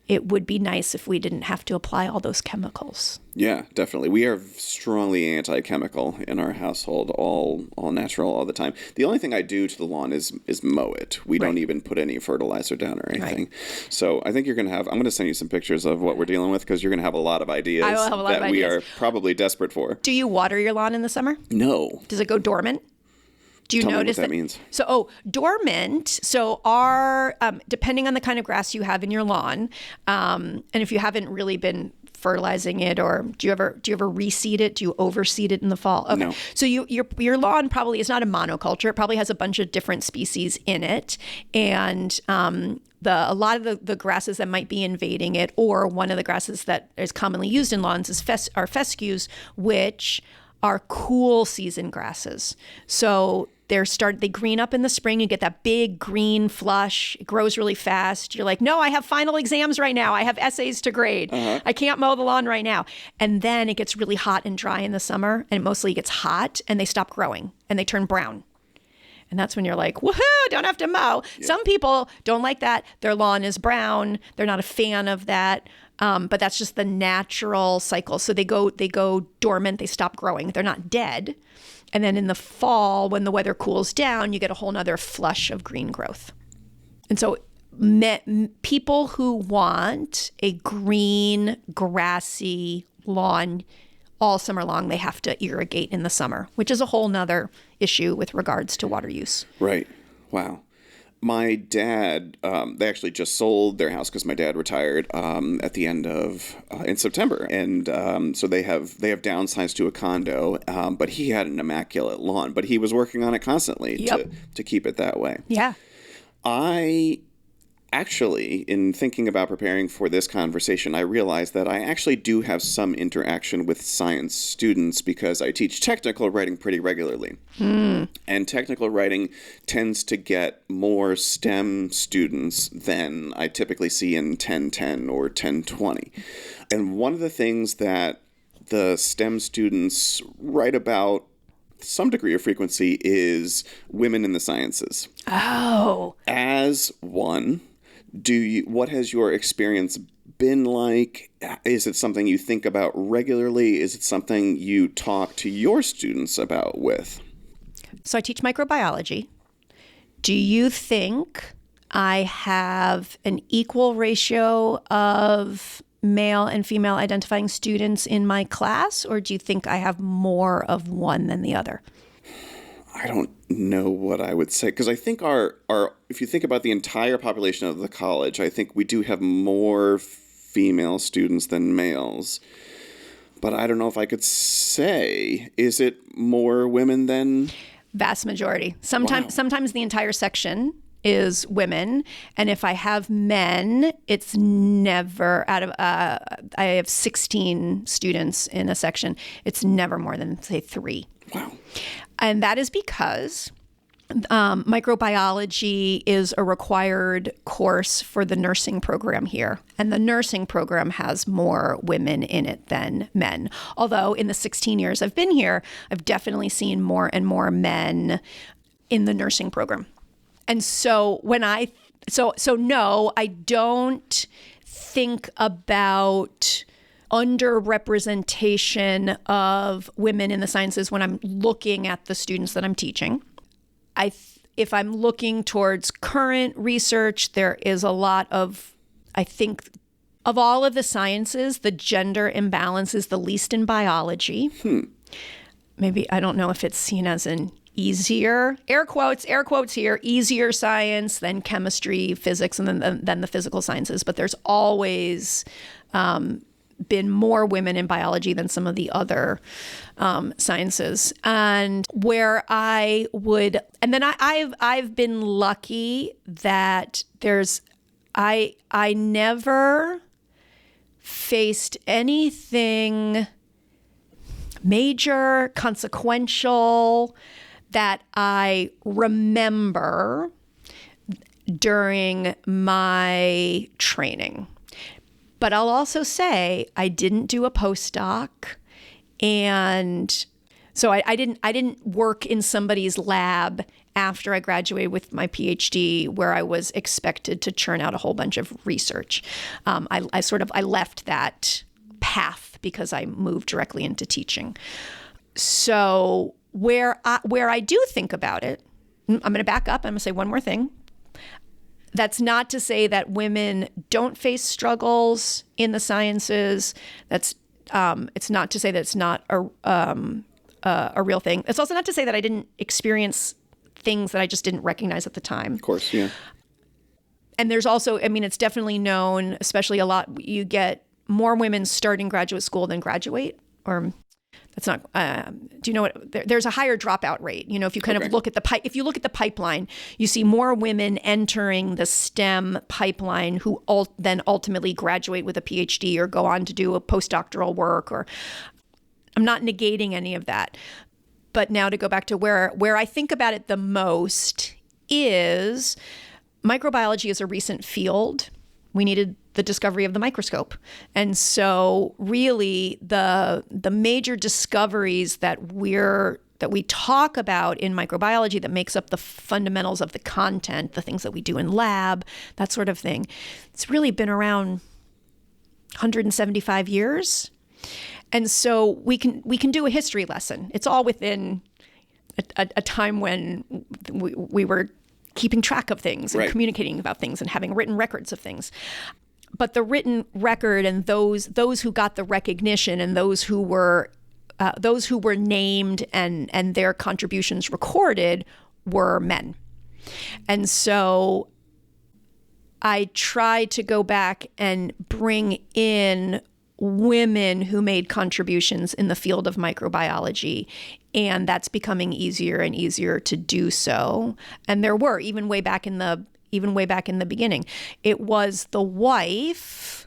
S2: it would be nice if we didn't have to apply all those chemicals.
S1: Yeah, definitely. We are strongly anti-chemical in our household, all natural all the time. The only thing I do to the lawn is mow it. We don't even put any fertilizer down or anything. Right. So I think I'm going to send you some pictures of what we're dealing with, because you're going to have a lot of ideas
S2: I will have a lot of ideas.
S1: We are probably desperate for.
S2: Do you water your lawn in the summer?
S1: No.
S2: Does it go dormant? Do you
S1: Tell
S2: notice
S1: me what that means?
S2: So, dormant. So, depending on the kind of grass you have in your lawn, and if you haven't really been fertilizing it, or do you ever reseed it? Do you overseed it in the fall? Okay.
S1: No.
S2: So your lawn probably is not a monoculture. It probably has a bunch of different species in it, and a lot of the grasses that might be invading it, or one of the grasses that is commonly used in lawns are fescues, which are cool season grasses. So they green up in the spring. You get that big green flush. It grows really fast. You're like, no, I have final exams right now. I have essays to grade. I can't mow the lawn right now. And then it gets really hot and dry in the summer, and it mostly gets hot, and they stop growing and they turn brown. And that's when you're like, woohoo, don't have to mow. Yeah. Some people don't like that. Their lawn is brown. They're not a fan of that. But that's just the natural cycle. So they go dormant. They stop growing. They're not dead. And then in the fall, when the weather cools down, you get a whole nother flush of green growth. And so people who want a green, grassy lawn all summer long, they have to irrigate in the summer, which is a whole nother issue with regards to water use.
S1: Right. Wow. My dad, they actually just sold their house because my dad retired at the end of in September, and so they have downsized to a condo. But he had an immaculate lawn, but he was working on it constantly to keep it that way.
S2: Yeah.
S1: I actually, in thinking about preparing for this conversation, I realized that I actually do have some interaction with science students because I teach technical writing pretty regularly. And technical writing tends to get more STEM students than I typically see in 1010 or 1020. And one of the things that the STEM students write about some degree of frequency is women in the sciences.
S2: Oh.
S1: As one, what has your experience been like? Is it something you think about regularly? Is it something you talk to your students about with?
S2: So I teach microbiology. Do you think I have an equal ratio of male and female identifying students in my class, or do you think I have more of one than the other?
S1: I don't know what I would say, because I think our if you think about the entire population of the college, I think we do have more female students than males. But I don't know if I could say, is it more women than? Vast
S2: majority. Sometimes the entire section is women, and if I have men, it's never out of I have 16 students in a section. It's never more than, say, 3.
S1: Wow.
S2: And that is because microbiology is a required course for the nursing program here. And the nursing program has more women in it than men. Although in the 16 years I've been here, I've definitely seen more and more men in the nursing program. And so no, I don't think about underrepresentation of women in the sciences when I'm looking at the students that I'm teaching. If I'm looking towards current research, there is a lot of, I think, of all of the sciences, the gender imbalance is the least in biology. Maybe, I don't know if it's seen as an easier, air quotes here, easier science than chemistry, physics, and then the physical sciences. But there's always been more women in biology than some of the other sciences. And where I've been lucky that I never faced anything major, consequential that I remember during my training. But I'll also say I didn't do a postdoc, and so I didn't work in somebody's lab after I graduated with my PhD, where I was expected to churn out a whole bunch of research. I left that path because I moved directly into teaching. So where I do think about it, I'm going to back up. I'm going to say one more thing. That's not to say that women don't face struggles in the sciences. It's not to say that it's not a real thing. It's also not to say that I didn't experience things that I just didn't recognize at the time.
S1: Of course, yeah.
S2: And there's also, I mean, it's definitely known, especially you get more women starting graduate school than graduate, or that's not, do you know what, there's a higher dropout rate. You know, if you kind of look at if you look at the pipeline, you see more women entering the STEM pipeline who then ultimately graduate with a PhD or go on to do a postdoctoral work, or I'm not negating any of that. But now to go back to where I think about it the most is microbiology is a recent field. We needed the discovery of the microscope. And so really the major discoveries that we talk about in microbiology that makes up the fundamentals of the content, the things that we do in lab, that sort of thing, it's really been around 175 years. And so we can do a history lesson. It's all within a time when we were keeping track of things and communicating about things and having written records of things. But the written record and those who got the recognition and those who were named and their contributions recorded were men. And so I tried to go back and bring in women who made contributions in the field of microbiology, and that's becoming easier and easier to do so. And there were even way back in the beginning. It was the wife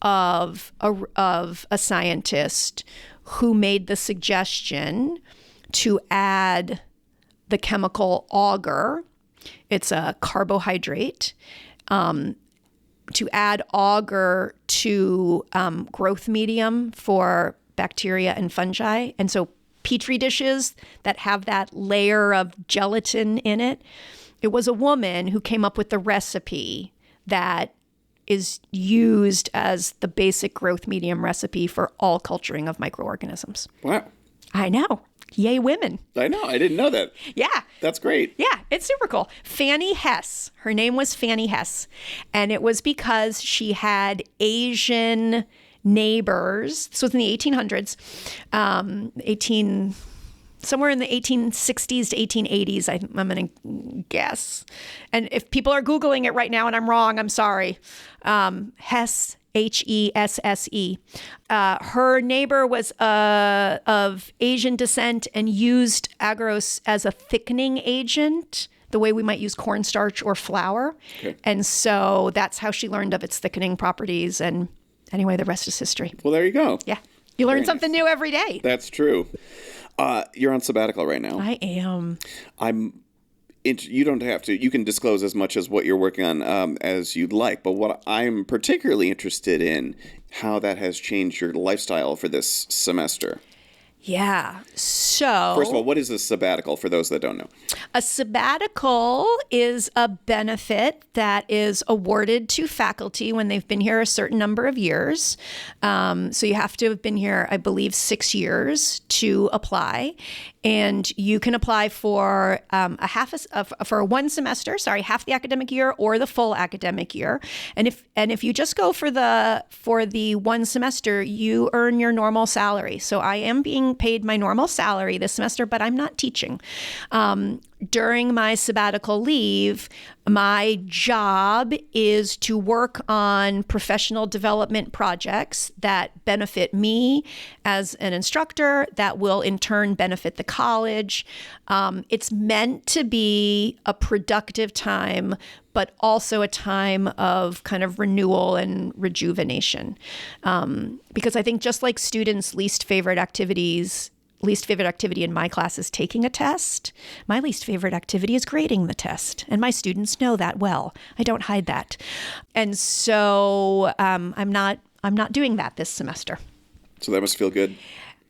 S2: of a scientist who made the suggestion to add the chemical agar. It's a carbohydrate. To add agar to growth medium for bacteria and fungi. And so Petri dishes that have that layer of gelatin in it, it was a woman who came up with the recipe that is used as the basic growth medium recipe for all culturing of microorganisms.
S1: Wow.
S2: I know. Yay, women.
S1: I know. I didn't know that.
S2: Yeah.
S1: That's great.
S2: Yeah, it's super cool. Fanny Hess. Her name was Fanny Hess. And it was because she had Asian neighbors. This was in the 1800s, somewhere in the 1860s to 1880s, I'm going to guess. And if people are Googling it right now and I'm wrong, I'm sorry. Hess, Hesse. Her neighbor was of Asian descent and used agarose as a thickening agent, the way we might use cornstarch or flour. Okay. And so that's how she learned of its thickening properties. And anyway, the rest is history.
S1: Well, there you go.
S2: Yeah. You learn something new every day.
S1: That's true. You're on sabbatical right now.
S2: I am.
S1: You don't have to. You can disclose as much as what you're working on as you'd like. But what I'm particularly interested in, how that has changed your lifestyle for this semester.
S2: Yeah. So,
S1: first of all, what is a sabbatical for those that don't know?
S2: A sabbatical is a benefit that is awarded to faculty when they've been here a certain number of years. So you have to have been here, I believe, 6 years to apply. And you can apply for for one semester, half the academic year or the full academic year. And if you just go for the one semester, you earn your normal salary. So I am being paid my normal salary this semester, but I'm not teaching. During my sabbatical leave, my job is to work on professional development projects that benefit me as an instructor, that will in turn benefit the college. It's meant to be a productive time, but also a time of kind of renewal and rejuvenation. Because I think just like students' least favorite activities least favorite activity in my class is taking a test. My least favorite activity is grading the test. And my students know that well. I don't hide that. And so I'm not doing that this semester.
S1: So that must feel good.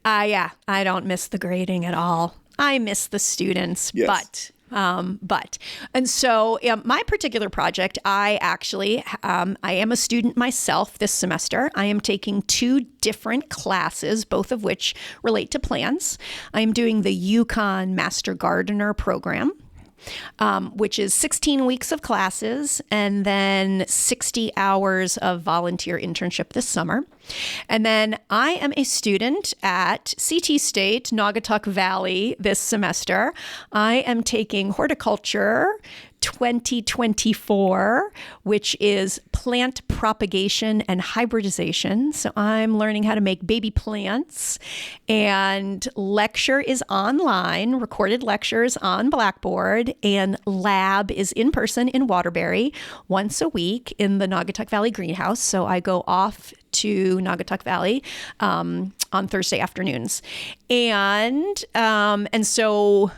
S2: Yeah, I don't miss the grading at all. I miss the students,
S1: Yes.
S2: and so my particular project, I am a student myself this semester. I am taking 2 different classes, both of which relate to plants. I am doing the Yukon Master Gardener program, which is 16 weeks of classes and then 60 hours of volunteer internship this summer. And then I am a student at CT State, Naugatuck Valley this semester. I am taking horticulture 2024, which is plant propagation and hybridization. So I'm learning how to make baby plants, and lecture is online, recorded lectures on Blackboard, and lab is in person in Waterbury once a week in the Naugatuck Valley greenhouse. So I go off to Naugatuck Valley on Thursday afternoons. And so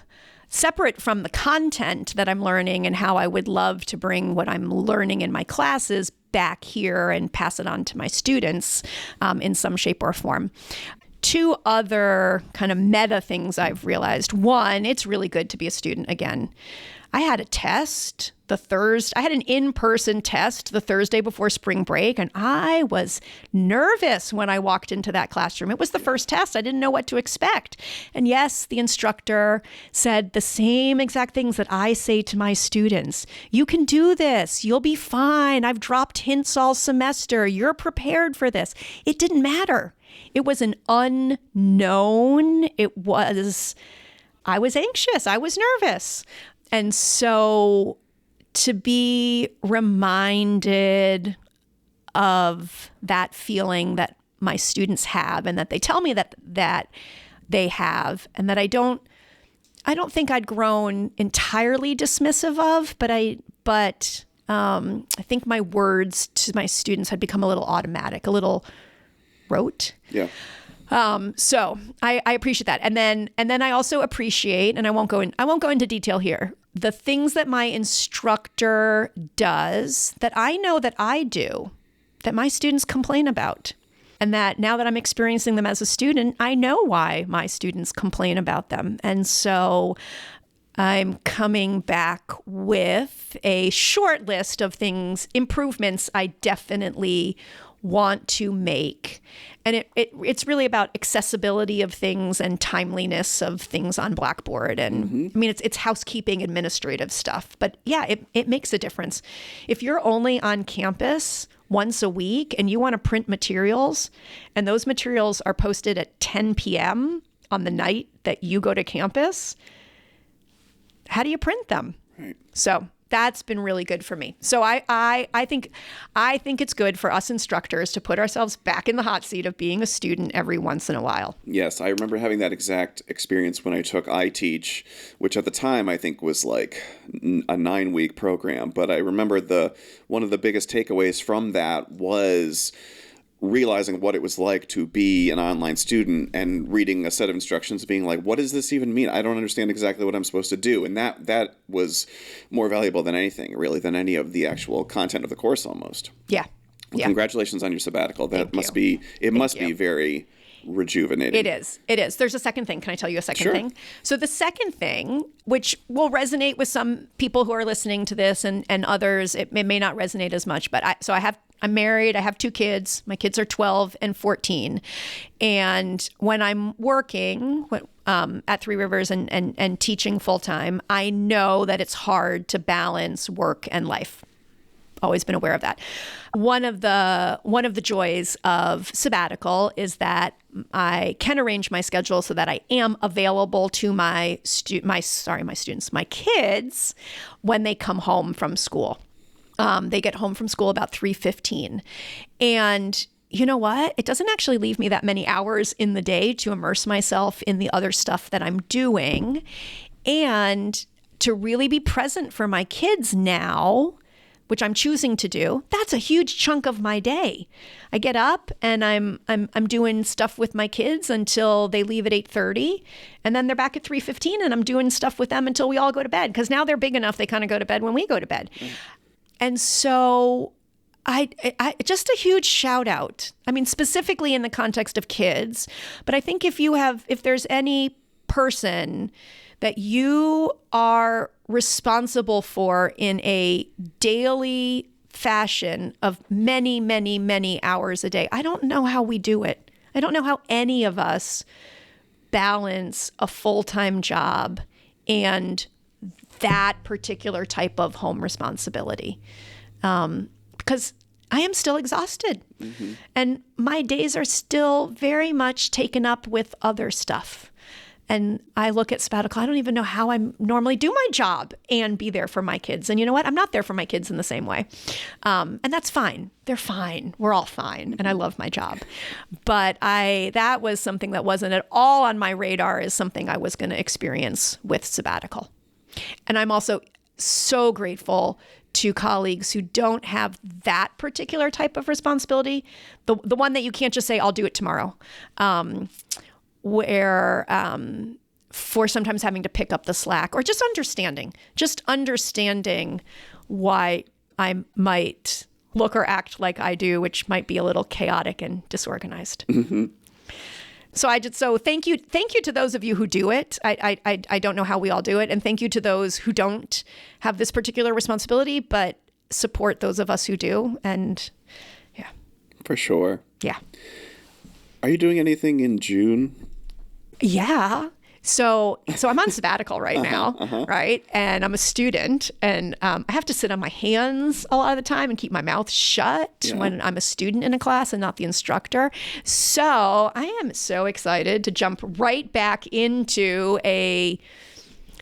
S2: separate from the content that I'm learning and how I would love to bring what I'm learning in my classes back here and pass it on to my students in some shape or form. 2 other kind of meta things I've realized. One, it's really good to be a student again. I had a test I had an in-person test the Thursday before spring break, and I was nervous when I walked into that classroom. It was the first test. I didn't know what to expect. And yes, the instructor said the same exact things that I say to my students. You can do this. You'll be fine. I've dropped hints all semester. You're prepared for this. It didn't matter. It was an unknown. I was anxious. I was nervous. And so to be reminded of that feeling that my students have and that they tell me that they have, and that I don't think I'd grown entirely dismissive of, but I think my words to my students had become a little automatic, a little rote.
S1: Yeah.
S2: So I appreciate that. And then I also appreciate, and I won't go into detail here, the things that my instructor does that I know that I do, that my students complain about. And that now that I'm experiencing them as a student, I know why my students complain about them. And so I'm coming back with a short list of improvements I definitely want to make. And it's really about accessibility of things and timeliness of things on Blackboard. And I mean, it's housekeeping, administrative stuff. But yeah, it makes a difference. If you're only on campus once a week and you want to print materials, and those materials are posted at 10 p.m. on the night that you go to campus, how do you print them?
S1: Right.
S2: So that's been really good for me. So I think it's good for us instructors to put ourselves back in the hot seat of being a student every once in a while.
S1: Yes, I remember having that exact experience when I took iTeach, which at the time I think was like a 9-week program. But I remember one of the biggest takeaways from that was realizing what it was like to be an online student and reading a set of instructions being like, what does this even mean? I don't understand exactly what I'm supposed to do. And that was more valuable than anything, really, than any of the actual content of the course almost.
S2: Yeah.
S1: Well, congratulations on your sabbatical. That must be very rejuvenating.
S2: It is. There's a second thing. Can I tell you a second thing? So the second thing, which will resonate with some people who are listening to this and others, it may not resonate as much, but I'm married. I have 2 kids. My kids are 12 and 14. And when I'm working at Three Rivers and teaching full time, I know that it's hard to balance work and life. Always been aware of that. One of the joys of sabbatical is that I can arrange my schedule so that I am available to my kids when they come home from school. They get home from school about 3:15. And you know what? It doesn't actually leave me that many hours in the day to immerse myself in the other stuff that I'm doing and to really be present for my kids now which I'm choosing to do, that's a huge chunk of my day. I get up and I'm doing stuff with my kids until they leave at 8:30, and then they're back at 3:15, and I'm doing stuff with them until we all go to bed, because now they're big enough they kind of go to bed when we go to bed. And so I just a huge shout out. I mean, specifically in the context of kids, but I think if there's any person that you are responsible for in a daily fashion of many, many, many hours a day, I don't know how we do it. I don't know how any of us balance a full-time job and that particular type of home responsibility. Because I am still exhausted. Mm-hmm. And my days are still very much taken up with other stuff. And I look at sabbatical, I don't even know how I normally do my job and be there for my kids. And you know what? I'm not there for my kids in the same way. And that's fine. They're fine. We're all fine. And I love my job. But that was something that wasn't at all on my radar as something I was going to experience with sabbatical. And I'm also so grateful to colleagues who don't have that particular type of responsibility. The one that you can't just say, I'll do it tomorrow. Where for sometimes having to pick up the slack, or just understanding why I might look or act like I do, which might be a little chaotic and disorganized. Mm-hmm. So thank you to those of you who do it. I don't know how we all do it, and thank you to those who don't have this particular responsibility, but support those of us who do. And yeah,
S1: for sure.
S2: Yeah.
S1: Are you doing anything in June?
S2: Yeah. So I'm on sabbatical right now, right? And I'm a student, and I have to sit on my hands a lot of the time and keep my mouth shut when I'm a student in a class and not the instructor. So I am so excited to jump right back into a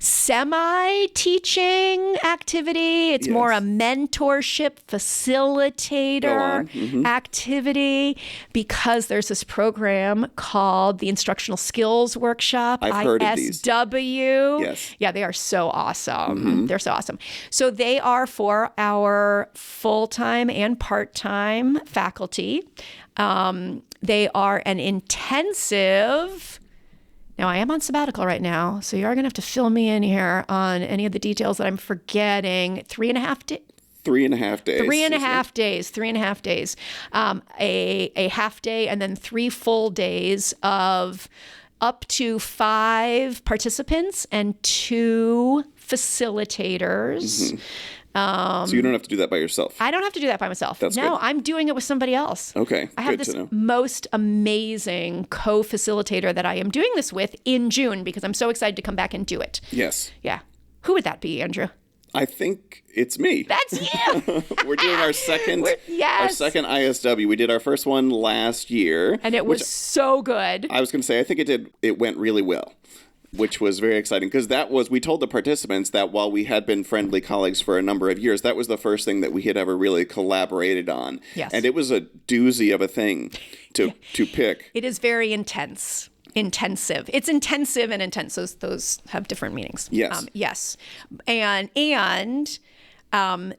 S2: semi-teaching activity. It's more a mentorship facilitator activity, because there's this program called the Instructional Skills Workshop,
S1: I've heard of these.
S2: ISW.
S1: Yes.
S2: Yeah, they are so awesome. They're so awesome. So they are for our full-time and part-time faculty. They are an intensive... Now, I am on sabbatical right now, so you are going to have to fill me in here on any of the details that I'm forgetting. 3.5 days.
S1: 3.5 days.
S2: 3.5 days. 3.5 days. A half day and then 3 full days of up to 5 participants and 2 facilitators.
S1: So you don't have to do that by yourself.
S2: I don't have to do that by myself.
S1: That's good.
S2: I'm doing it with somebody else.
S1: Okay,
S2: I have this most amazing co-facilitator that I am doing this with in June, because I'm so excited to come back and do it.
S1: Yes.
S2: Yeah. Who would that be, Andrew?
S1: I think it's me.
S2: That's you.
S1: We're doing our second ISW. We did our first one last year.
S2: And it was so good.
S1: I was going to say, I think it went really well, which was very exciting, because we told the participants that while we had been friendly colleagues for a number of years, that was the first thing that we had ever really collaborated on.
S2: Yes.
S1: And it was a doozy of a thing to pick.
S2: It is very intensive. It's intensive and intense. Those have different meanings.
S1: Yes.
S2: Yes. And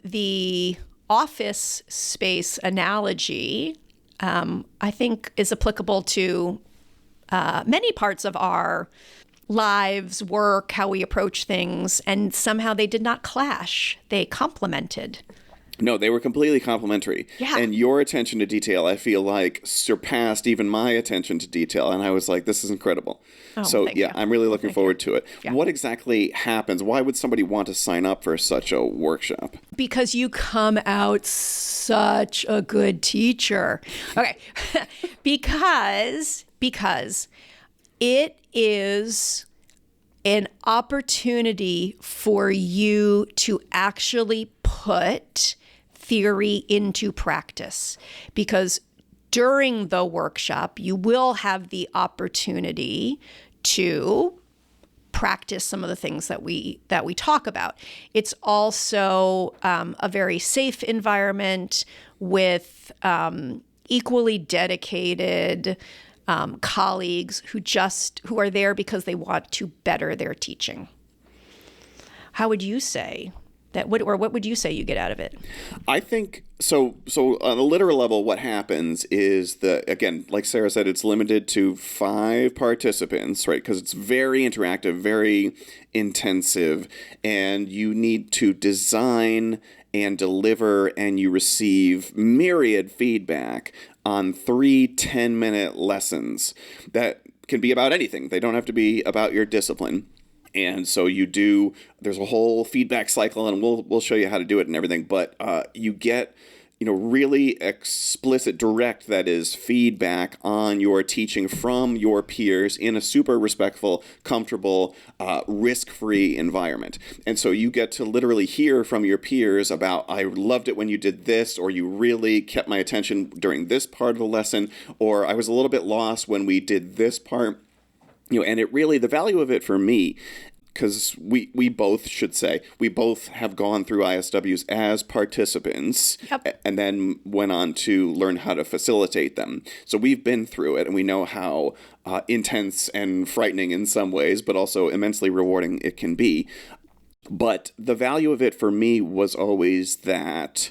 S2: the office space analogy, I think, is applicable to many parts of our lives, work, how we approach things, and somehow they did not clash. They complemented.
S1: No, they were completely complementary.
S2: Yeah.
S1: And your attention to detail, I feel like, surpassed even my attention to detail. And I was like, this is incredible.
S2: Oh,
S1: so,
S2: thank you.
S1: I'm really looking forward to it.
S2: Yeah.
S1: What exactly happens? Why would somebody want to sign up for such a workshop?
S2: Because you come out such a good teacher. Okay. because it is an opportunity for you to actually put theory into practice, because during the workshop, you will have the opportunity to practice some of the things that we talk about. It's also a very safe environment with equally dedicated colleagues who are there because they want to better their teaching. How would you say what would you say you get out of it?
S1: I think so. So on a literal level, what happens is again, like Sarah said, it's limited to 5 participants, right? Because it's very interactive, very intensive, and you need to design and deliver, and you receive myriad feedback on 3 10-minute lessons that can be about anything. They don't have to be about your discipline. And so there's a whole feedback cycle, and we'll show you how to do it and everything. But you get, really explicit, direct, that is, feedback on your teaching from your peers in a super respectful, comfortable, risk-free environment. And so you get to literally hear from your peers about, I loved it when you did this, or you really kept my attention during this part of the lesson, or I was a little bit lost when we did this part. And it really, the value of it for me, because we both have gone through ISWs as participants. Yep. And then went on to learn how to facilitate them. So we've been through it, and we know how intense and frightening in some ways, but also immensely rewarding it can be. But the value of it for me was always that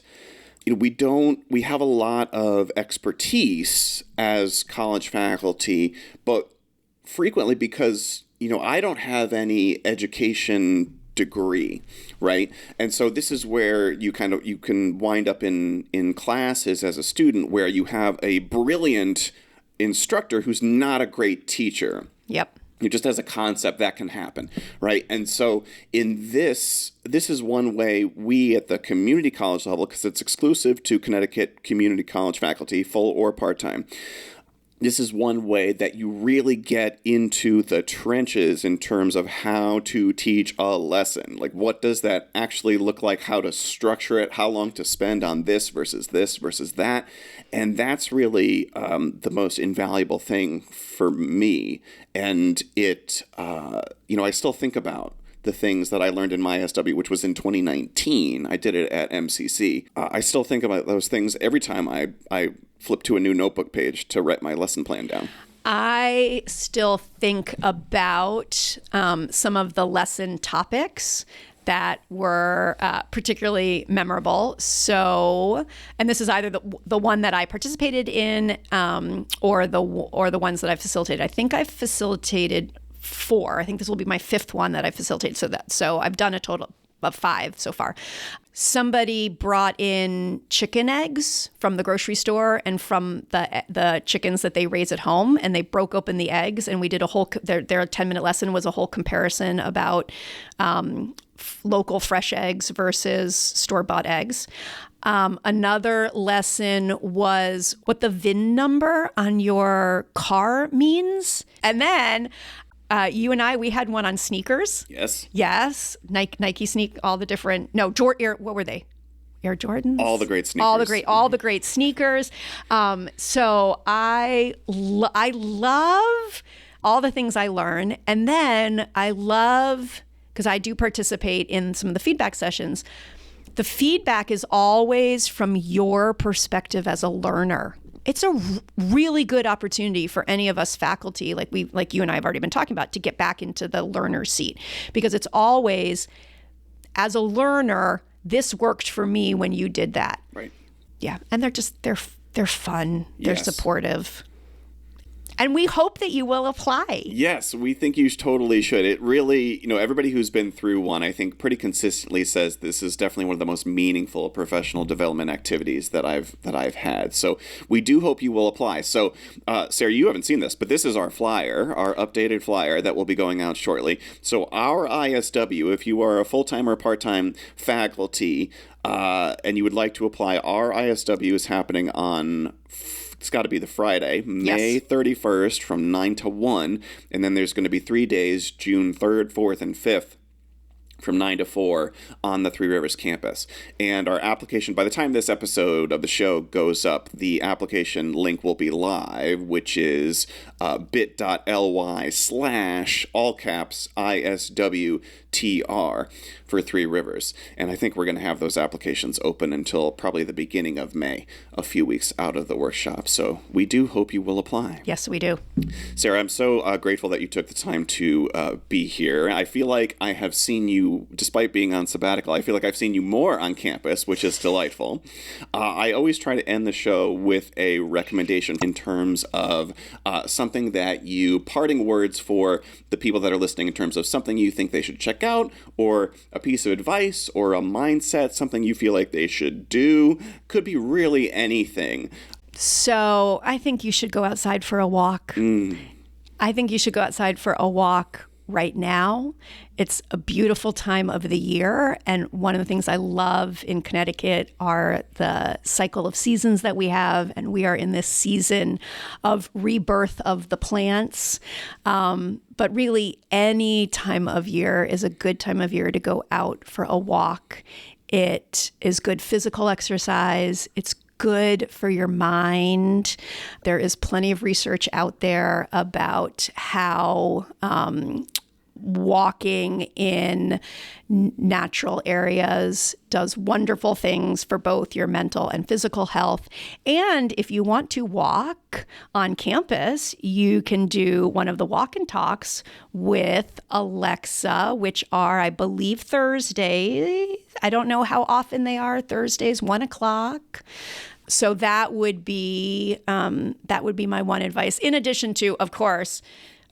S1: we have a lot of expertise as college faculty, but frequently because, I don't have any education degree, right? And so this is where you can wind up in classes as a student where you have a brilliant instructor who's not a great teacher.
S2: Yep.
S1: Just as a concept, that can happen, right? And so in this is one way we at the community college level, because it's exclusive to Connecticut community college faculty, full or part-time, this is one way that you really get into the trenches in terms of how to teach a lesson. Like, what does that actually look like? How to structure it? How long to spend on this versus that? And that's really the most invaluable thing for me. And it, I still think about the things that I learned in my ISW, which was in 2019. I did it at MCC. I still think about those things every time I flip to a new notebook page to write my lesson plan down.
S2: I still think about some of the lesson topics that were particularly memorable. So, and this is either the one that I participated in or the ones that I facilitated. I think I've facilitated 4. I think this will be my 5th one that I facilitated. So I've done a total of 5 so far. Somebody brought in chicken eggs from the grocery store and from the chickens that they raise at home, and they broke open the eggs, and we did a whole, their 10-minute lesson was a whole comparison about local fresh eggs versus store-bought eggs. Another lesson was what the VIN number on your car means. And then you and we had one on sneakers. Yes. Nike sneak, all the different, what were they? Air Jordans?
S1: All the great sneakers.
S2: All the great sneakers. So I love all the things I learn. And then I love, because I do participate in some of the feedback sessions, the feedback is always from your perspective as a learner. It's a really good opportunity for any of us faculty, like you and I have already been talking about, to get back into the learner seat, because it's always, as a learner, this worked for me when you did that.
S1: Right.
S2: Yeah, and they're fun, they're
S1: Yes.
S2: supportive. And we hope that you will apply.
S1: Yes, we think you totally should. It really, everybody who's been through one, I think pretty consistently says this is definitely one of the most meaningful professional development activities that I've had. So we do hope you will apply. So, Sarah, you haven't seen this, but this is our flyer, our updated flyer that will be going out shortly. So our ISW, if you are a full-time or part-time faculty and you would like to apply, our ISW is happening on it's got to be the Friday, May 31st from 9 to 1. And then there's going to be 3 days, June 3rd, 4th, and 5th from 9 to 4 on the Three Rivers campus. And our application, by the time this episode of the show goes up, the application link will be live, which is bit.ly/ all caps ISWTR for Three Rivers. And I think we're going to have those applications open until probably the beginning of May, a few weeks out of the workshop. So we do hope you will apply.
S2: Yes, we do.
S1: Sarah, I'm so grateful that you took the time to be here. I feel like I have seen you you, despite being on sabbatical, I feel like I've seen you more on campus, which is delightful. I always try to end the show with a recommendation in terms of something that you, parting words for the people that are listening in terms of something you think they should check out, or a piece of advice, or a mindset, something you feel like they should do. Could be really anything.
S2: So I think you should go outside for a walk. I think you should go outside for a walk right now. It's a beautiful time of the year. And one of the things I love in Connecticut are the cycle of seasons that we have. And we are in this season of rebirth of the plants. But really, any time of year is a good time of year to go out for a walk. It is good physical exercise. It's good for your mind. There is plenty of research out there about how walking in natural areas does wonderful things for both your mental and physical health. And if you want to walk on campus, you can do one of the walk and talks with Alexa, which are, I believe, Thursdays. I don't know how often they are. Thursdays, 1:00. So that would be my one advice. In addition to, of course,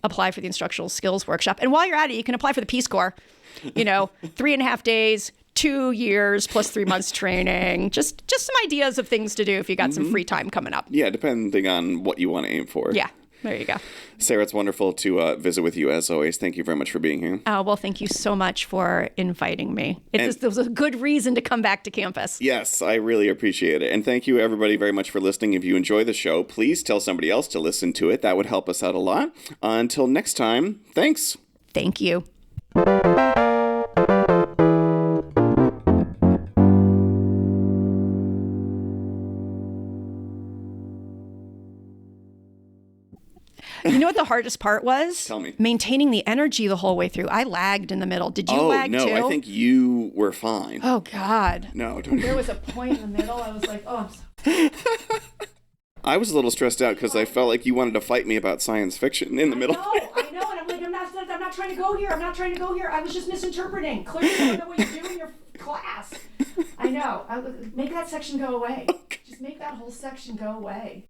S2: apply for the instructional skills workshop. And while you're at it, you can apply for the Peace Corps. 3.5 days, 2 years plus 3 months training. Just some ideas of things to do if you got some free time coming up.
S1: Yeah, depending on what you want to aim for.
S2: Yeah. There you go.
S1: Sarah, it's wonderful to visit with you as always. Thank you very much for being here.
S2: Well, thank you so much for inviting me. It was a good reason to come back to campus.
S1: Yes, I really appreciate it. And thank you, everybody, very much for listening. If you enjoy the show, please tell somebody else to listen to it. That would help us out a lot. Until next time, thanks.
S2: Thank you. You know what the hardest part was?
S1: Tell me.
S2: Maintaining the energy the whole way through. I lagged in the middle. Did you lag too?
S1: Oh, no, I think you were fine.
S2: Oh, God.
S1: No, don't.
S2: There was a point in the middle. I was like, oh, I'm so...
S1: I was a little stressed out because I felt like you wanted to fight me about science fiction in the middle.
S2: I know. And I'm like, I'm not trying to go here. I was just misinterpreting. Clearly, you don't know what you do in your class. I know. Make that section go away. Okay. Just make that whole section go away.